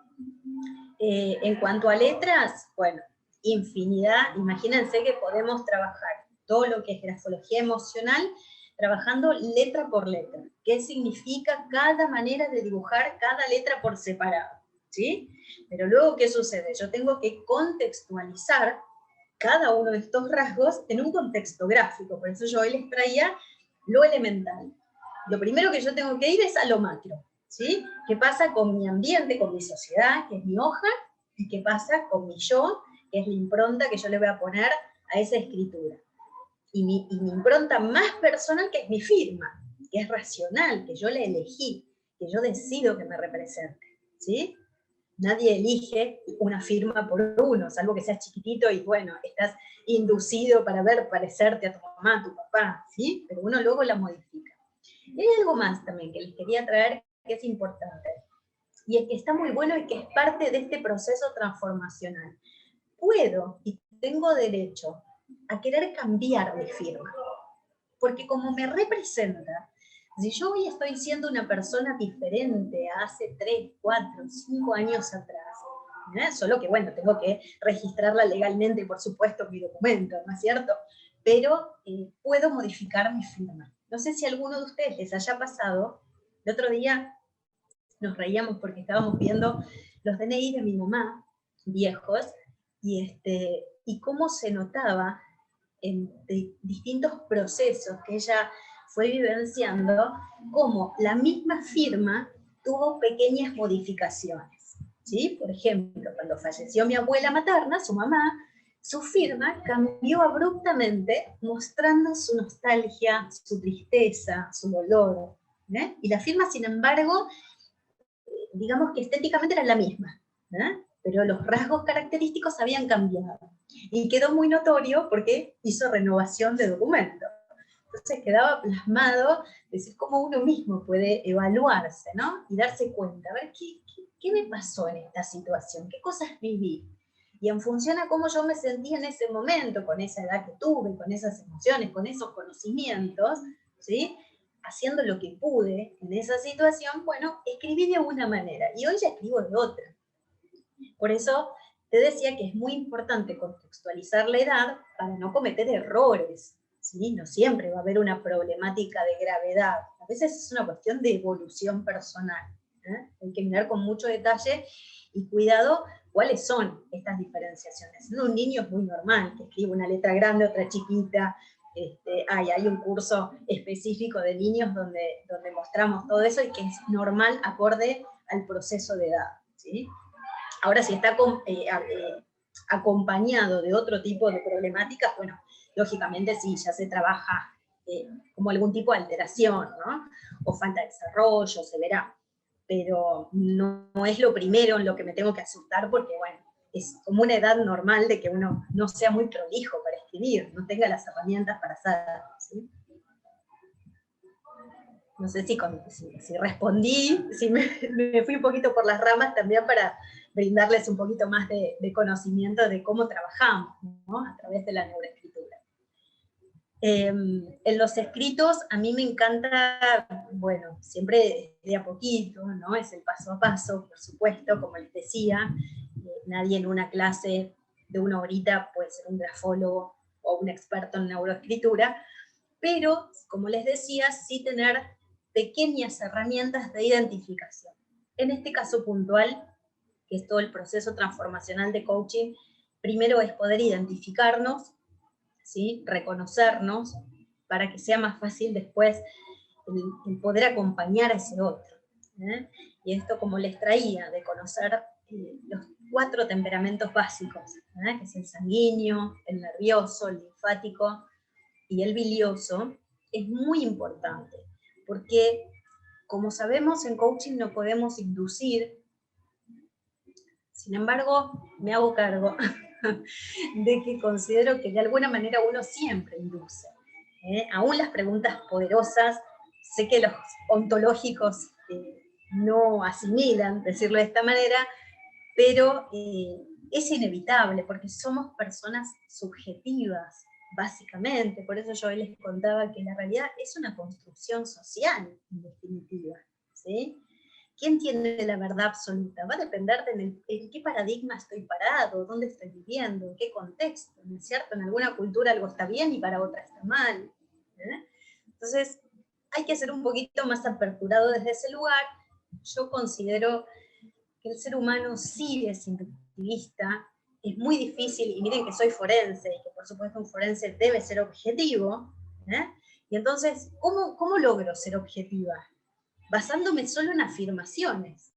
En cuanto a letras, bueno, infinidad. Imagínense que podemos trabajar todo lo que es grafología emocional, trabajando letra por letra. ¿Qué significa cada manera de dibujar cada letra por separado? ¿Sí? Pero luego, ¿qué sucede? Yo tengo que contextualizar cada uno de estos rasgos en un contexto gráfico. Por eso yo hoy les traía lo elemental. Lo primero que yo tengo que ir es a lo macro, ¿sí? ¿Qué pasa con mi ambiente, con mi sociedad, que es mi hoja? ¿Y qué pasa con mi yo, que es la impronta que yo le voy a poner a esa escritura? Y mi impronta más personal, que es mi firma, que es racional, que yo le elegí, que yo decido que me represente, ¿sí? Nadie elige una firma por uno, salvo que seas chiquitito y bueno, estás inducido para ver parecerte a tu mamá, a tu papá, ¿sí? Pero uno luego la modifica. Y hay algo más también que les quería traer que es importante, y es que está muy bueno y que es parte de este proceso transformacional. Puedo y tengo derecho a querer cambiar mi firma, porque como me representa, si yo hoy estoy siendo una persona diferente a hace 3, 4, 5 años atrás, solo que bueno, tengo que registrarla legalmente, por supuesto, en mi documento, ¿no es cierto? Pero puedo modificar mi firma. No sé si a alguno de ustedes les haya pasado, el otro día nos reíamos porque estábamos viendo los DNI de mi mamá, viejos, y cómo se notaba en distintos procesos que ella fue vivenciando, como la misma firma tuvo pequeñas modificaciones, ¿sí? Por ejemplo, cuando falleció mi abuela materna, su mamá, su firma cambió abruptamente, mostrando su nostalgia, su tristeza, su dolor, ¿eh? Y la firma, sin embargo, digamos que estéticamente era la misma, ¿eh? Pero los rasgos característicos habían cambiado. Y quedó muy notorio porque hizo renovación de documento. Entonces quedaba plasmado, decir, cómo uno mismo puede evaluarse, ¿no? Y darse cuenta, a ver, ¿qué me pasó en esta situación? ¿Qué cosas viví? Y en función a cómo yo me sentí en ese momento, con esa edad que tuve, con esas emociones, con esos conocimientos, ¿sí? Haciendo lo que pude en esa situación, bueno, escribí de una manera y hoy ya escribo de otra. Por eso te decía que es muy importante contextualizar la edad para no cometer errores, ¿sí? No siempre va a haber una problemática de gravedad, a veces es una cuestión de evolución personal, ¿eh? Hay que mirar con mucho detalle y cuidado cuáles son estas diferenciaciones. En un niño es muy normal que escriba una letra grande, otra chiquita. Hay un curso específico de niños donde mostramos todo eso y que es normal acorde al proceso de edad, ¿sí? Ahora, si está acompañado de otro tipo de problemáticas, bueno, lógicamente sí, ya se trabaja como algún tipo de alteración, ¿no? O falta de desarrollo, se verá. Pero no es lo primero en lo que me tengo que asustar porque, bueno, es como una edad normal de que uno no sea muy prolijo para escribir, no tenga las herramientas para hacerlo, ¿sí? No sé si respondí, si me fui un poquito por las ramas también para brindarles un poquito más de conocimiento de cómo trabajamos, ¿no? A través de la neuroescritura. En los escritos a mí me encanta, bueno, siempre de a poquito, ¿no? Es el paso a paso, por supuesto, como les decía, nadie en una clase de una horita puede ser un grafólogo o un experto en neuroescritura, pero, como les decía, sí tener pequeñas herramientas de identificación. En este caso puntual, que es todo el proceso transformacional de coaching, primero es poder identificarnos, ¿sí? Reconocernos, para que sea más fácil después el poder acompañar a ese otro, ¿eh? Y esto, como les traía, de conocer los 4 temperamentos básicos, ¿eh? Que es el sanguíneo, el nervioso, el linfático y el bilioso, es muy importante, porque como sabemos en coaching no podemos inducir, sin embargo me hago cargo de que considero que de alguna manera uno siempre induce, aún las preguntas poderosas, sé que los ontológicos no asimilan, decirlo de esta manera, pero es inevitable, porque somos personas subjetivas, básicamente. Por eso yo les contaba que la realidad es una construcción social, en definitiva, ¿sí? ¿Quién tiene la verdad absoluta? Va a depender de en qué paradigma estoy parado, dónde estoy viviendo, en qué contexto, ¿no es cierto? En alguna cultura algo está bien y para otra está mal. Entonces, hay que ser un poquito más aperturado desde ese lugar. Yo considero que el ser humano sí es subjetivista, es muy difícil, y miren que soy forense, y que por supuesto un forense debe ser objetivo, y entonces, ¿cómo logro ser objetiva? Basándome solo en afirmaciones.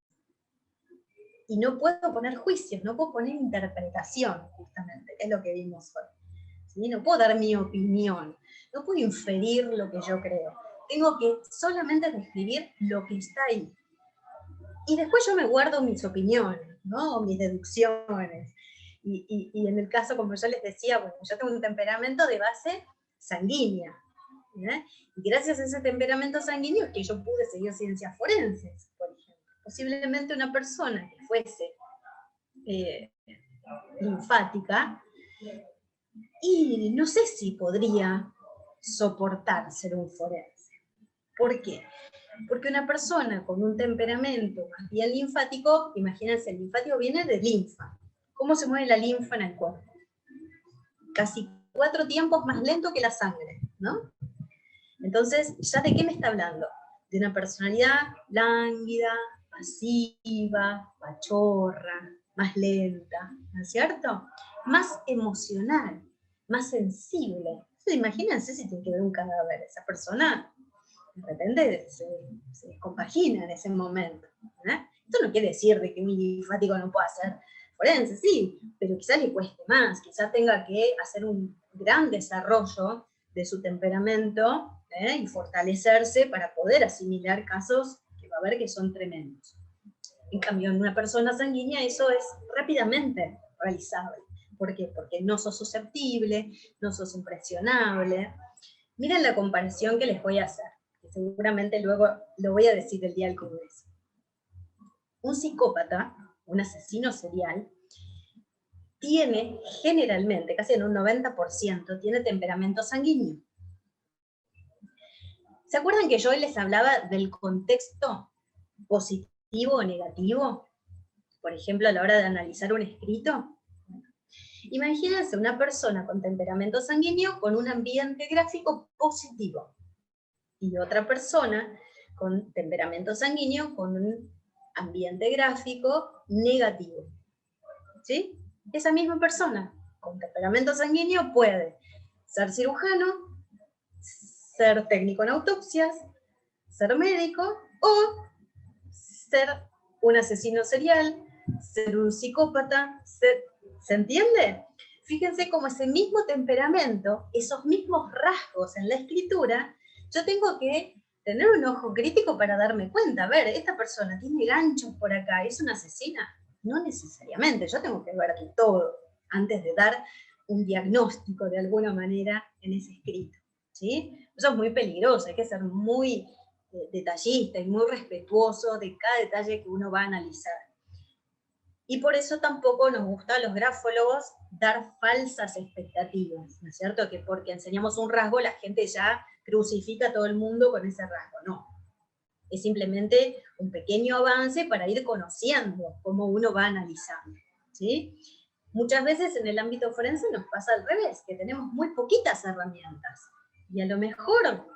Y no puedo poner juicios, no puedo poner interpretación, justamente, que es lo que vimos hoy. ¿Sí? No puedo dar mi opinión, no puedo inferir lo que yo creo. Tengo que solamente describir lo que está ahí. Y después yo me guardo mis opiniones, ¿no? O mis deducciones. Y en el caso, como yo les decía, bueno, yo tengo un temperamento de base sanguínea. Y gracias a ese temperamento sanguíneo es que yo pude seguir ciencias forenses, por ejemplo. Posiblemente una persona que fuese linfática, y no sé si podría soportar ser un forense. ¿Por qué? Porque una persona con un temperamento más bien linfático, imagínense, el linfático viene de linfa. ¿Cómo se mueve la linfa en el cuerpo? Casi 4 tiempos más lento que la sangre, ¿no? Entonces, ¿ya de qué me está hablando? De una personalidad lánguida, pasiva, pachorra, más lenta, ¿no es cierto? Más emocional, más sensible. Entonces, imagínense si tiene que ver un cadáver, esa persona de repente se descompagina en ese momento. Esto no quiere decir de que un linfático no pueda ser forense, sí, pero quizás le cueste más, quizás tenga que hacer un gran desarrollo de su temperamento y fortalecerse para poder asimilar casos que va a ver que son tremendos. En cambio, en una persona sanguínea eso es rápidamente realizable. ¿Por qué? Porque no sos susceptible, no sos impresionable. Miren la comparación que les voy a hacer, que seguramente luego lo voy a decir el día del Congreso. Un psicópata, un asesino serial, tiene generalmente, casi en un 90%, tiene temperamento sanguíneo. ¿Se acuerdan que yo les hablaba del contexto positivo o negativo? Por ejemplo, a la hora de analizar un escrito. Imagínense una persona con temperamento sanguíneo con un ambiente gráfico positivo. Y otra persona con temperamento sanguíneo con un ambiente gráfico negativo. ¿Sí? Esa misma persona con temperamento sanguíneo puede ser cirujano, ser técnico en autopsias, ser médico o ser un asesino serial, ser un psicópata, ¿se entiende? Fíjense cómo ese mismo temperamento, esos mismos rasgos en la escritura, yo tengo que tener un ojo crítico para darme cuenta. A ver, esta persona tiene ganchos por acá, ¿es una asesina? No necesariamente, yo tengo que ver todo antes de dar un diagnóstico de alguna manera en ese escrito, ¿sí? Eso es muy peligroso, hay que ser muy detallista y muy respetuoso de cada detalle que uno va a analizar. Y por eso tampoco nos gusta a los grafólogos dar falsas expectativas, ¿no es cierto? Que porque enseñamos un rasgo la gente ya crucifica a todo el mundo con ese rasgo, no. Es simplemente un pequeño avance para ir conociendo cómo uno va analizando, ¿sí? Muchas veces en el ámbito forense nos pasa al revés, que tenemos muy poquitas herramientas. Y a lo mejor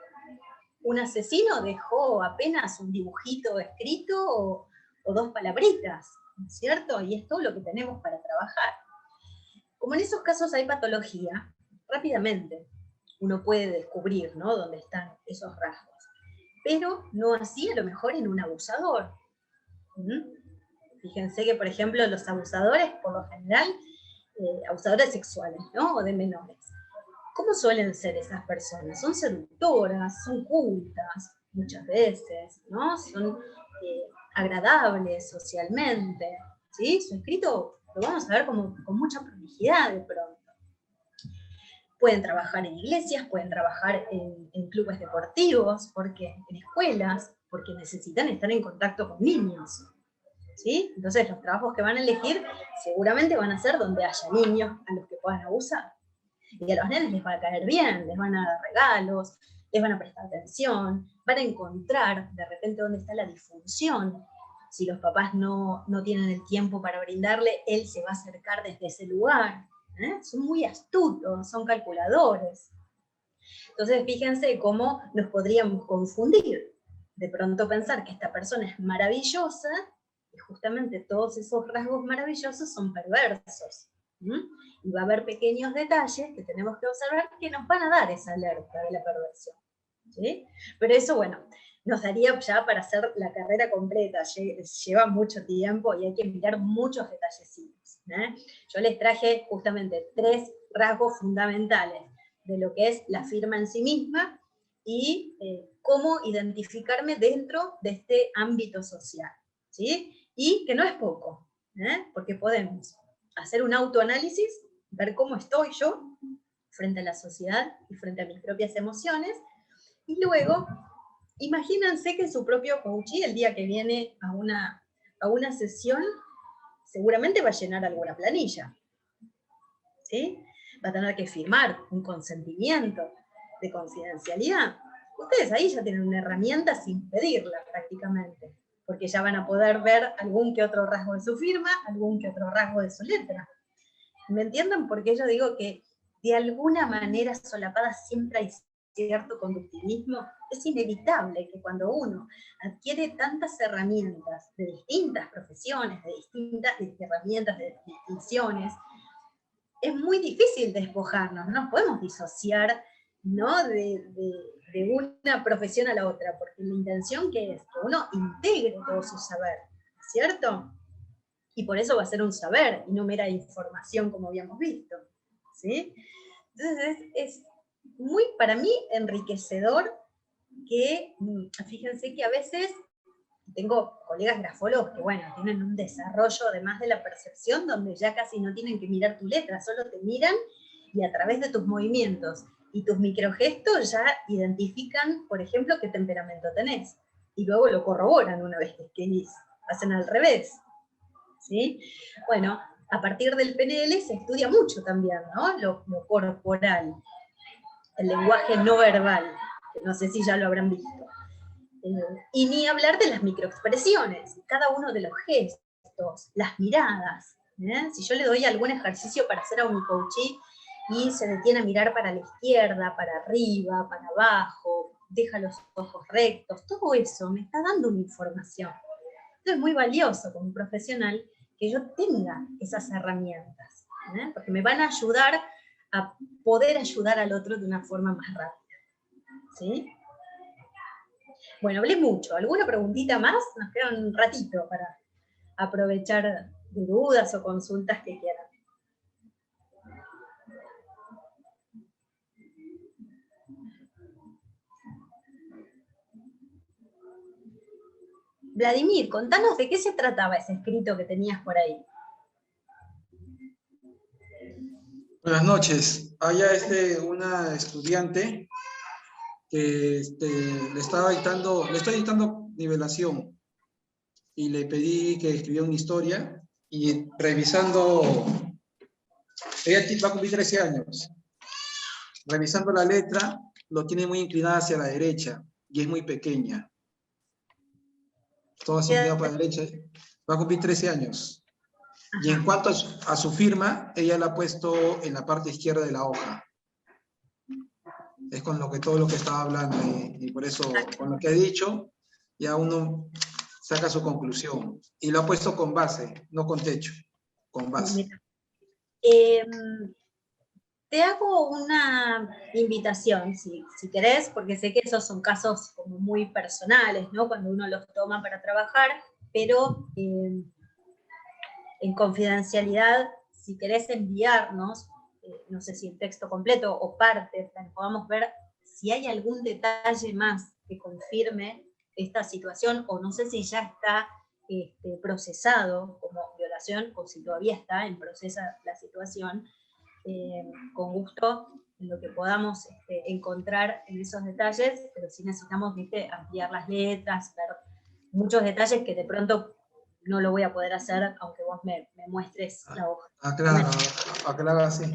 un asesino dejó apenas un dibujito escrito o 2 palabritas, ¿no es cierto? Y es todo lo que tenemos para trabajar. Como en esos casos hay patología, rápidamente uno puede descubrir, ¿no?, dónde están esos rasgos. Pero no así a lo mejor en un abusador. Fíjense que, por ejemplo, los abusadores, por lo general, abusadores sexuales, ¿no?, o de menores. ¿Cómo suelen ser esas personas? Son seductoras, son cultas, muchas veces, ¿no? Son agradables socialmente, ¿sí? Su escrito lo vamos a ver con mucha prolijidad de pronto. Pueden trabajar en iglesias, pueden trabajar en clubes deportivos, porque en escuelas, porque necesitan estar en contacto con niños. ¿sí? Entonces los trabajos que van a elegir seguramente van a ser donde haya niños a los que puedan abusar. Y a los nenes les va a caer bien, les van a dar regalos, les van a prestar atención, van a encontrar de repente dónde está la disfunción. Si los papás no tienen el tiempo para brindarle, él se va a acercar desde ese lugar. Son muy astutos, son calculadores. Entonces fíjense cómo nos podríamos confundir. De pronto pensar que esta persona es maravillosa, y justamente todos esos rasgos maravillosos son perversos. Y va a haber pequeños detalles que tenemos que observar que nos van a dar esa alerta de la perversión. ¿Sí? Pero eso, bueno, nos daría ya para hacer la carrera completa, lleva mucho tiempo y hay que mirar muchos detallecitos. Yo les traje justamente 3 rasgos fundamentales de lo que es la firma en sí misma y cómo identificarme dentro de este ámbito social. ¿Sí? Y que no es poco, porque podemos hacer un autoanálisis, ver cómo estoy yo frente a la sociedad y frente a mis propias emociones, y luego, imagínense que su propio coachee el día que viene a una sesión seguramente va a llenar alguna planilla, ¿sí? Va a tener que firmar un consentimiento de confidencialidad. Ustedes ahí ya tienen una herramienta sin pedirla prácticamente, porque ya van a poder ver algún que otro rasgo de su firma, algún que otro rasgo de su letra. ¿Me entienden? Porque yo digo que de alguna manera solapada siempre hay cierto conductivismo. Es inevitable que cuando uno adquiere tantas herramientas de distintas profesiones, de distintas herramientas, de distinciones, es muy difícil despojarnos, no nos podemos disociar, ¿no? de una profesión a la otra, porque la intención que es que uno integre todo su saber, ¿cierto? Y por eso va a ser un saber y no mera información como habíamos visto, ¿sí? Entonces es muy, para mí, enriquecedor que, fíjense que a veces tengo colegas grafólogos que, bueno, tienen un desarrollo además de la percepción donde ya casi no tienen que mirar tu letra, solo te miran y a través de tus movimientos y tus microgestos ya identifican, por ejemplo, qué temperamento tenés. Y luego lo corroboran una vez que escribís. Hacen al revés. ¿Sí? Bueno, a partir del PNL se estudia mucho también, ¿no? Lo corporal, el lenguaje no verbal, que no sé si ya lo habrán visto. Y ni hablar de las microexpresiones, cada uno de los gestos, las miradas. Si yo le doy algún ejercicio para hacer a un coachee y se detiene a mirar para la izquierda, para arriba, para abajo, deja los ojos rectos, todo eso me está dando una información. Entonces es muy valioso como profesional que yo tenga esas herramientas, porque me van a ayudar a poder ayudar al otro de una forma más rápida. ¿Sí? Bueno, hablé mucho. ¿Alguna preguntita más? Nos queda un ratito para aprovechar de dudas o consultas que quieran. Vladimir, contanos de qué se trataba ese escrito que tenías por ahí. Buenas noches. Había una estudiante que le estoy dictando nivelación y le pedí que escribiera una historia y revisando, ella va a cumplir 13 años, revisando la letra, lo tiene muy inclinada hacia la derecha y es muy pequeña. Todo inclinado para la derecha, va a cumplir 13 años. Y en cuanto a su firma, ella la ha puesto en la parte izquierda de la hoja. Es con todo lo que estaba hablando y por eso, con lo que ha dicho, ya uno saca su conclusión. Y lo ha puesto con base, no con techo, con base. Te hago una invitación, si querés, porque sé que esos son casos como muy personales, ¿no? Cuando uno los toma para trabajar, pero en confidencialidad, si querés enviarnos, no sé si en texto completo o parte, para que podamos ver si hay algún detalle más que confirme esta situación, o no sé si ya está procesado como violación, o si todavía está en proceso la situación, con gusto en lo que podamos encontrar en esos detalles, pero sí necesitamos ampliar las letras, ver muchos detalles que de pronto no lo voy a poder hacer aunque vos me muestres la hoja. Claro, aclara así.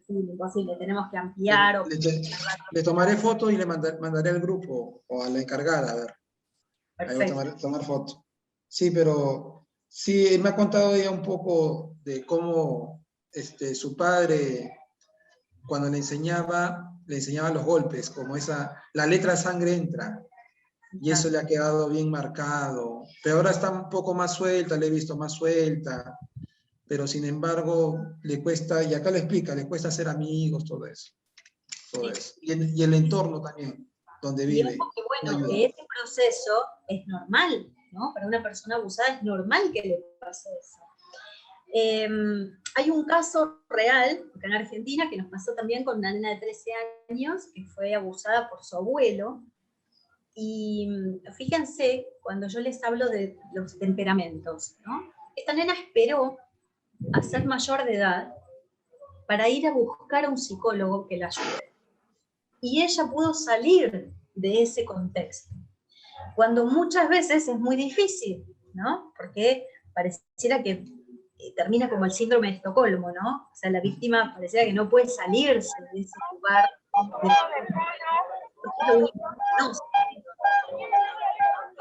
No, imposible, tenemos que ampliar. Le tomaré foto y le mandaré al grupo o a la encargada, a ver. Perfecto. Ahí voy a tomar foto. Sí, pero sí, me ha contado ella un poco de cómo su padre, cuando le enseñaba los golpes, como la letra sangre entra, y eso le ha quedado bien marcado. Pero ahora está un poco más suelta, le he visto más suelta, pero sin embargo le cuesta, y acá le explica, le cuesta hacer amigos, todo eso. Todo eso. Y el entorno también, donde vive. Y que bueno, que ese proceso es normal, ¿no? Para una persona abusada es normal que le pase eso. Hay un caso real, acá en Argentina, que nos pasó también con una nena de 13 años, que fue abusada por su abuelo. Y fíjense, cuando yo les hablo de los temperamentos, ¿no? Esta nena esperó a ser mayor de edad para ir a buscar a un psicólogo que la ayude. Y ella pudo salir de ese contexto. Cuando muchas veces es muy difícil, ¿no? Porque pareciera que termina como el síndrome de Estocolmo, ¿no? O sea, la víctima pareciera que no puede salirse de ese lugar. Porque es lo único que conoce.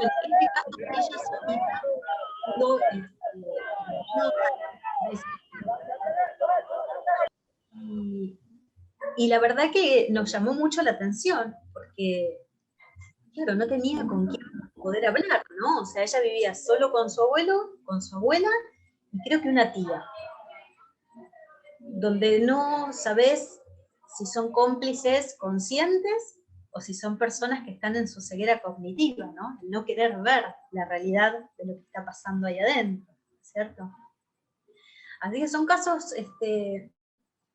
En este caso, ella solita pudo y la verdad que nos llamó mucho la atención, porque, claro, no tenía con quién poder hablar, ¿no? O sea, ella vivía solo con su abuelo, con su abuela, y creo que una tía, donde no sabés si son cómplices conscientes o si son personas que están en su ceguera cognitiva, ¿no? El no querer ver la realidad de lo que está pasando ahí adentro, ¿cierto? Así que son casos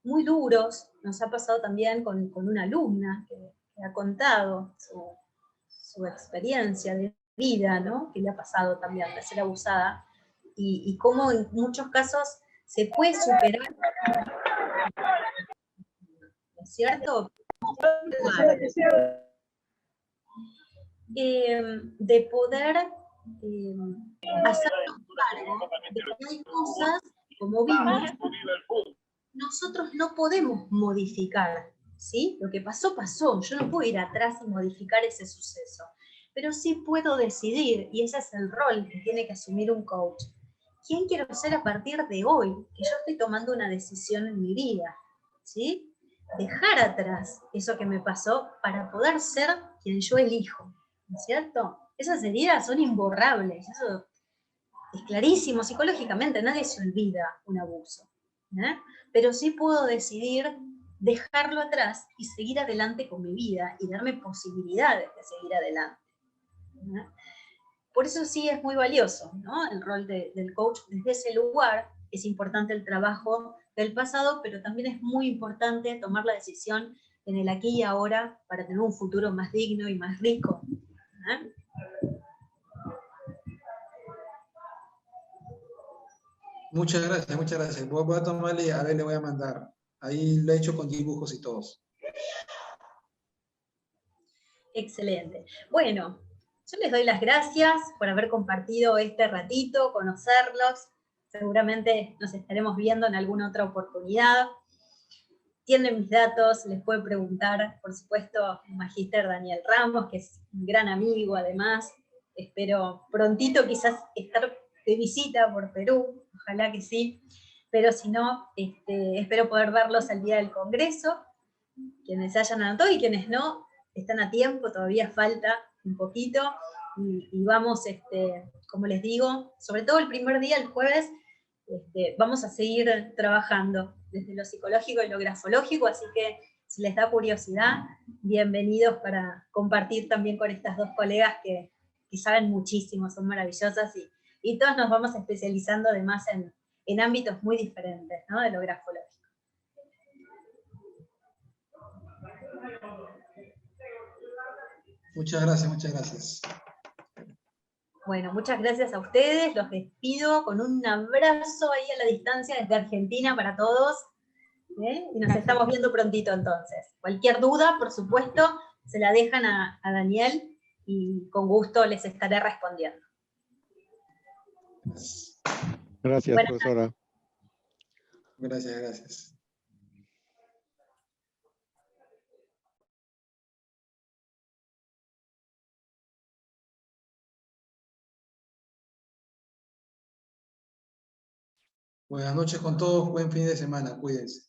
muy duros. Nos ha pasado también con una alumna que ha contado su experiencia de vida, ¿no? Que le ha pasado también de ser abusada, y cómo en muchos casos se puede superar, ¿no es cierto? De poder hacernos cargo de que hay cosas, como vimos, nosotros no podemos modificar, ¿sí? Lo que pasó, pasó. Yo no puedo ir atrás y modificar ese suceso. Pero sí puedo decidir, y ese es el rol que tiene que asumir un coach. ¿Quién quiero ser a partir de hoy? Que yo estoy tomando una decisión en mi vida, ¿sí? Dejar atrás eso que me pasó para poder ser quien yo elijo, ¿no es cierto? Esas heridas son imborrables, eso es clarísimo, psicológicamente nadie se olvida un abuso, ¿eh? Pero sí puedo decidir dejarlo atrás y seguir adelante con mi vida y darme posibilidades de seguir adelante, ¿eh? Por eso sí es muy valioso, ¿no? El rol del coach desde ese lugar. Es importante el trabajo del pasado, pero también es muy importante tomar la decisión en el aquí y ahora para tener un futuro más digno y más rico, ¿eh? Muchas gracias, muchas gracias. Voy a tomarle, a ver, le voy a mandar. Ahí lo he hecho con dibujos y todos. Excelente. Bueno, yo les doy las gracias por haber compartido este ratito, conocerlos. Seguramente nos estaremos viendo en alguna otra oportunidad. Tienen mis datos, les puede preguntar, por supuesto, el Magíster Daniel Ramos, que es un gran amigo además. Espero prontito quizás estar de visita por Perú, ojalá que sí. Pero si no, espero poder verlos el día del Congreso. Quienes se hayan anotado y quienes no, están a tiempo, todavía falta un poquito, y vamos, como les digo, sobre todo el primer día, el jueves, vamos a seguir trabajando desde lo psicológico y lo grafológico, así que si les da curiosidad, bienvenidos para compartir también con estas dos colegas que saben muchísimo, son maravillosas, y todos nos vamos especializando además en ámbitos muy diferentes, ¿no? De lo grafológico. Muchas gracias, muchas gracias. Bueno, muchas gracias a ustedes, los despido con un abrazo ahí a la distancia desde Argentina para todos, ¿eh? Y nos estamos viendo prontito entonces. Cualquier duda, por supuesto, se la dejan a Daniel y con gusto les estaré respondiendo. Gracias, Buenas profesora. Gracias, gracias. Buenas noches con todos, buen fin de semana, cuídense.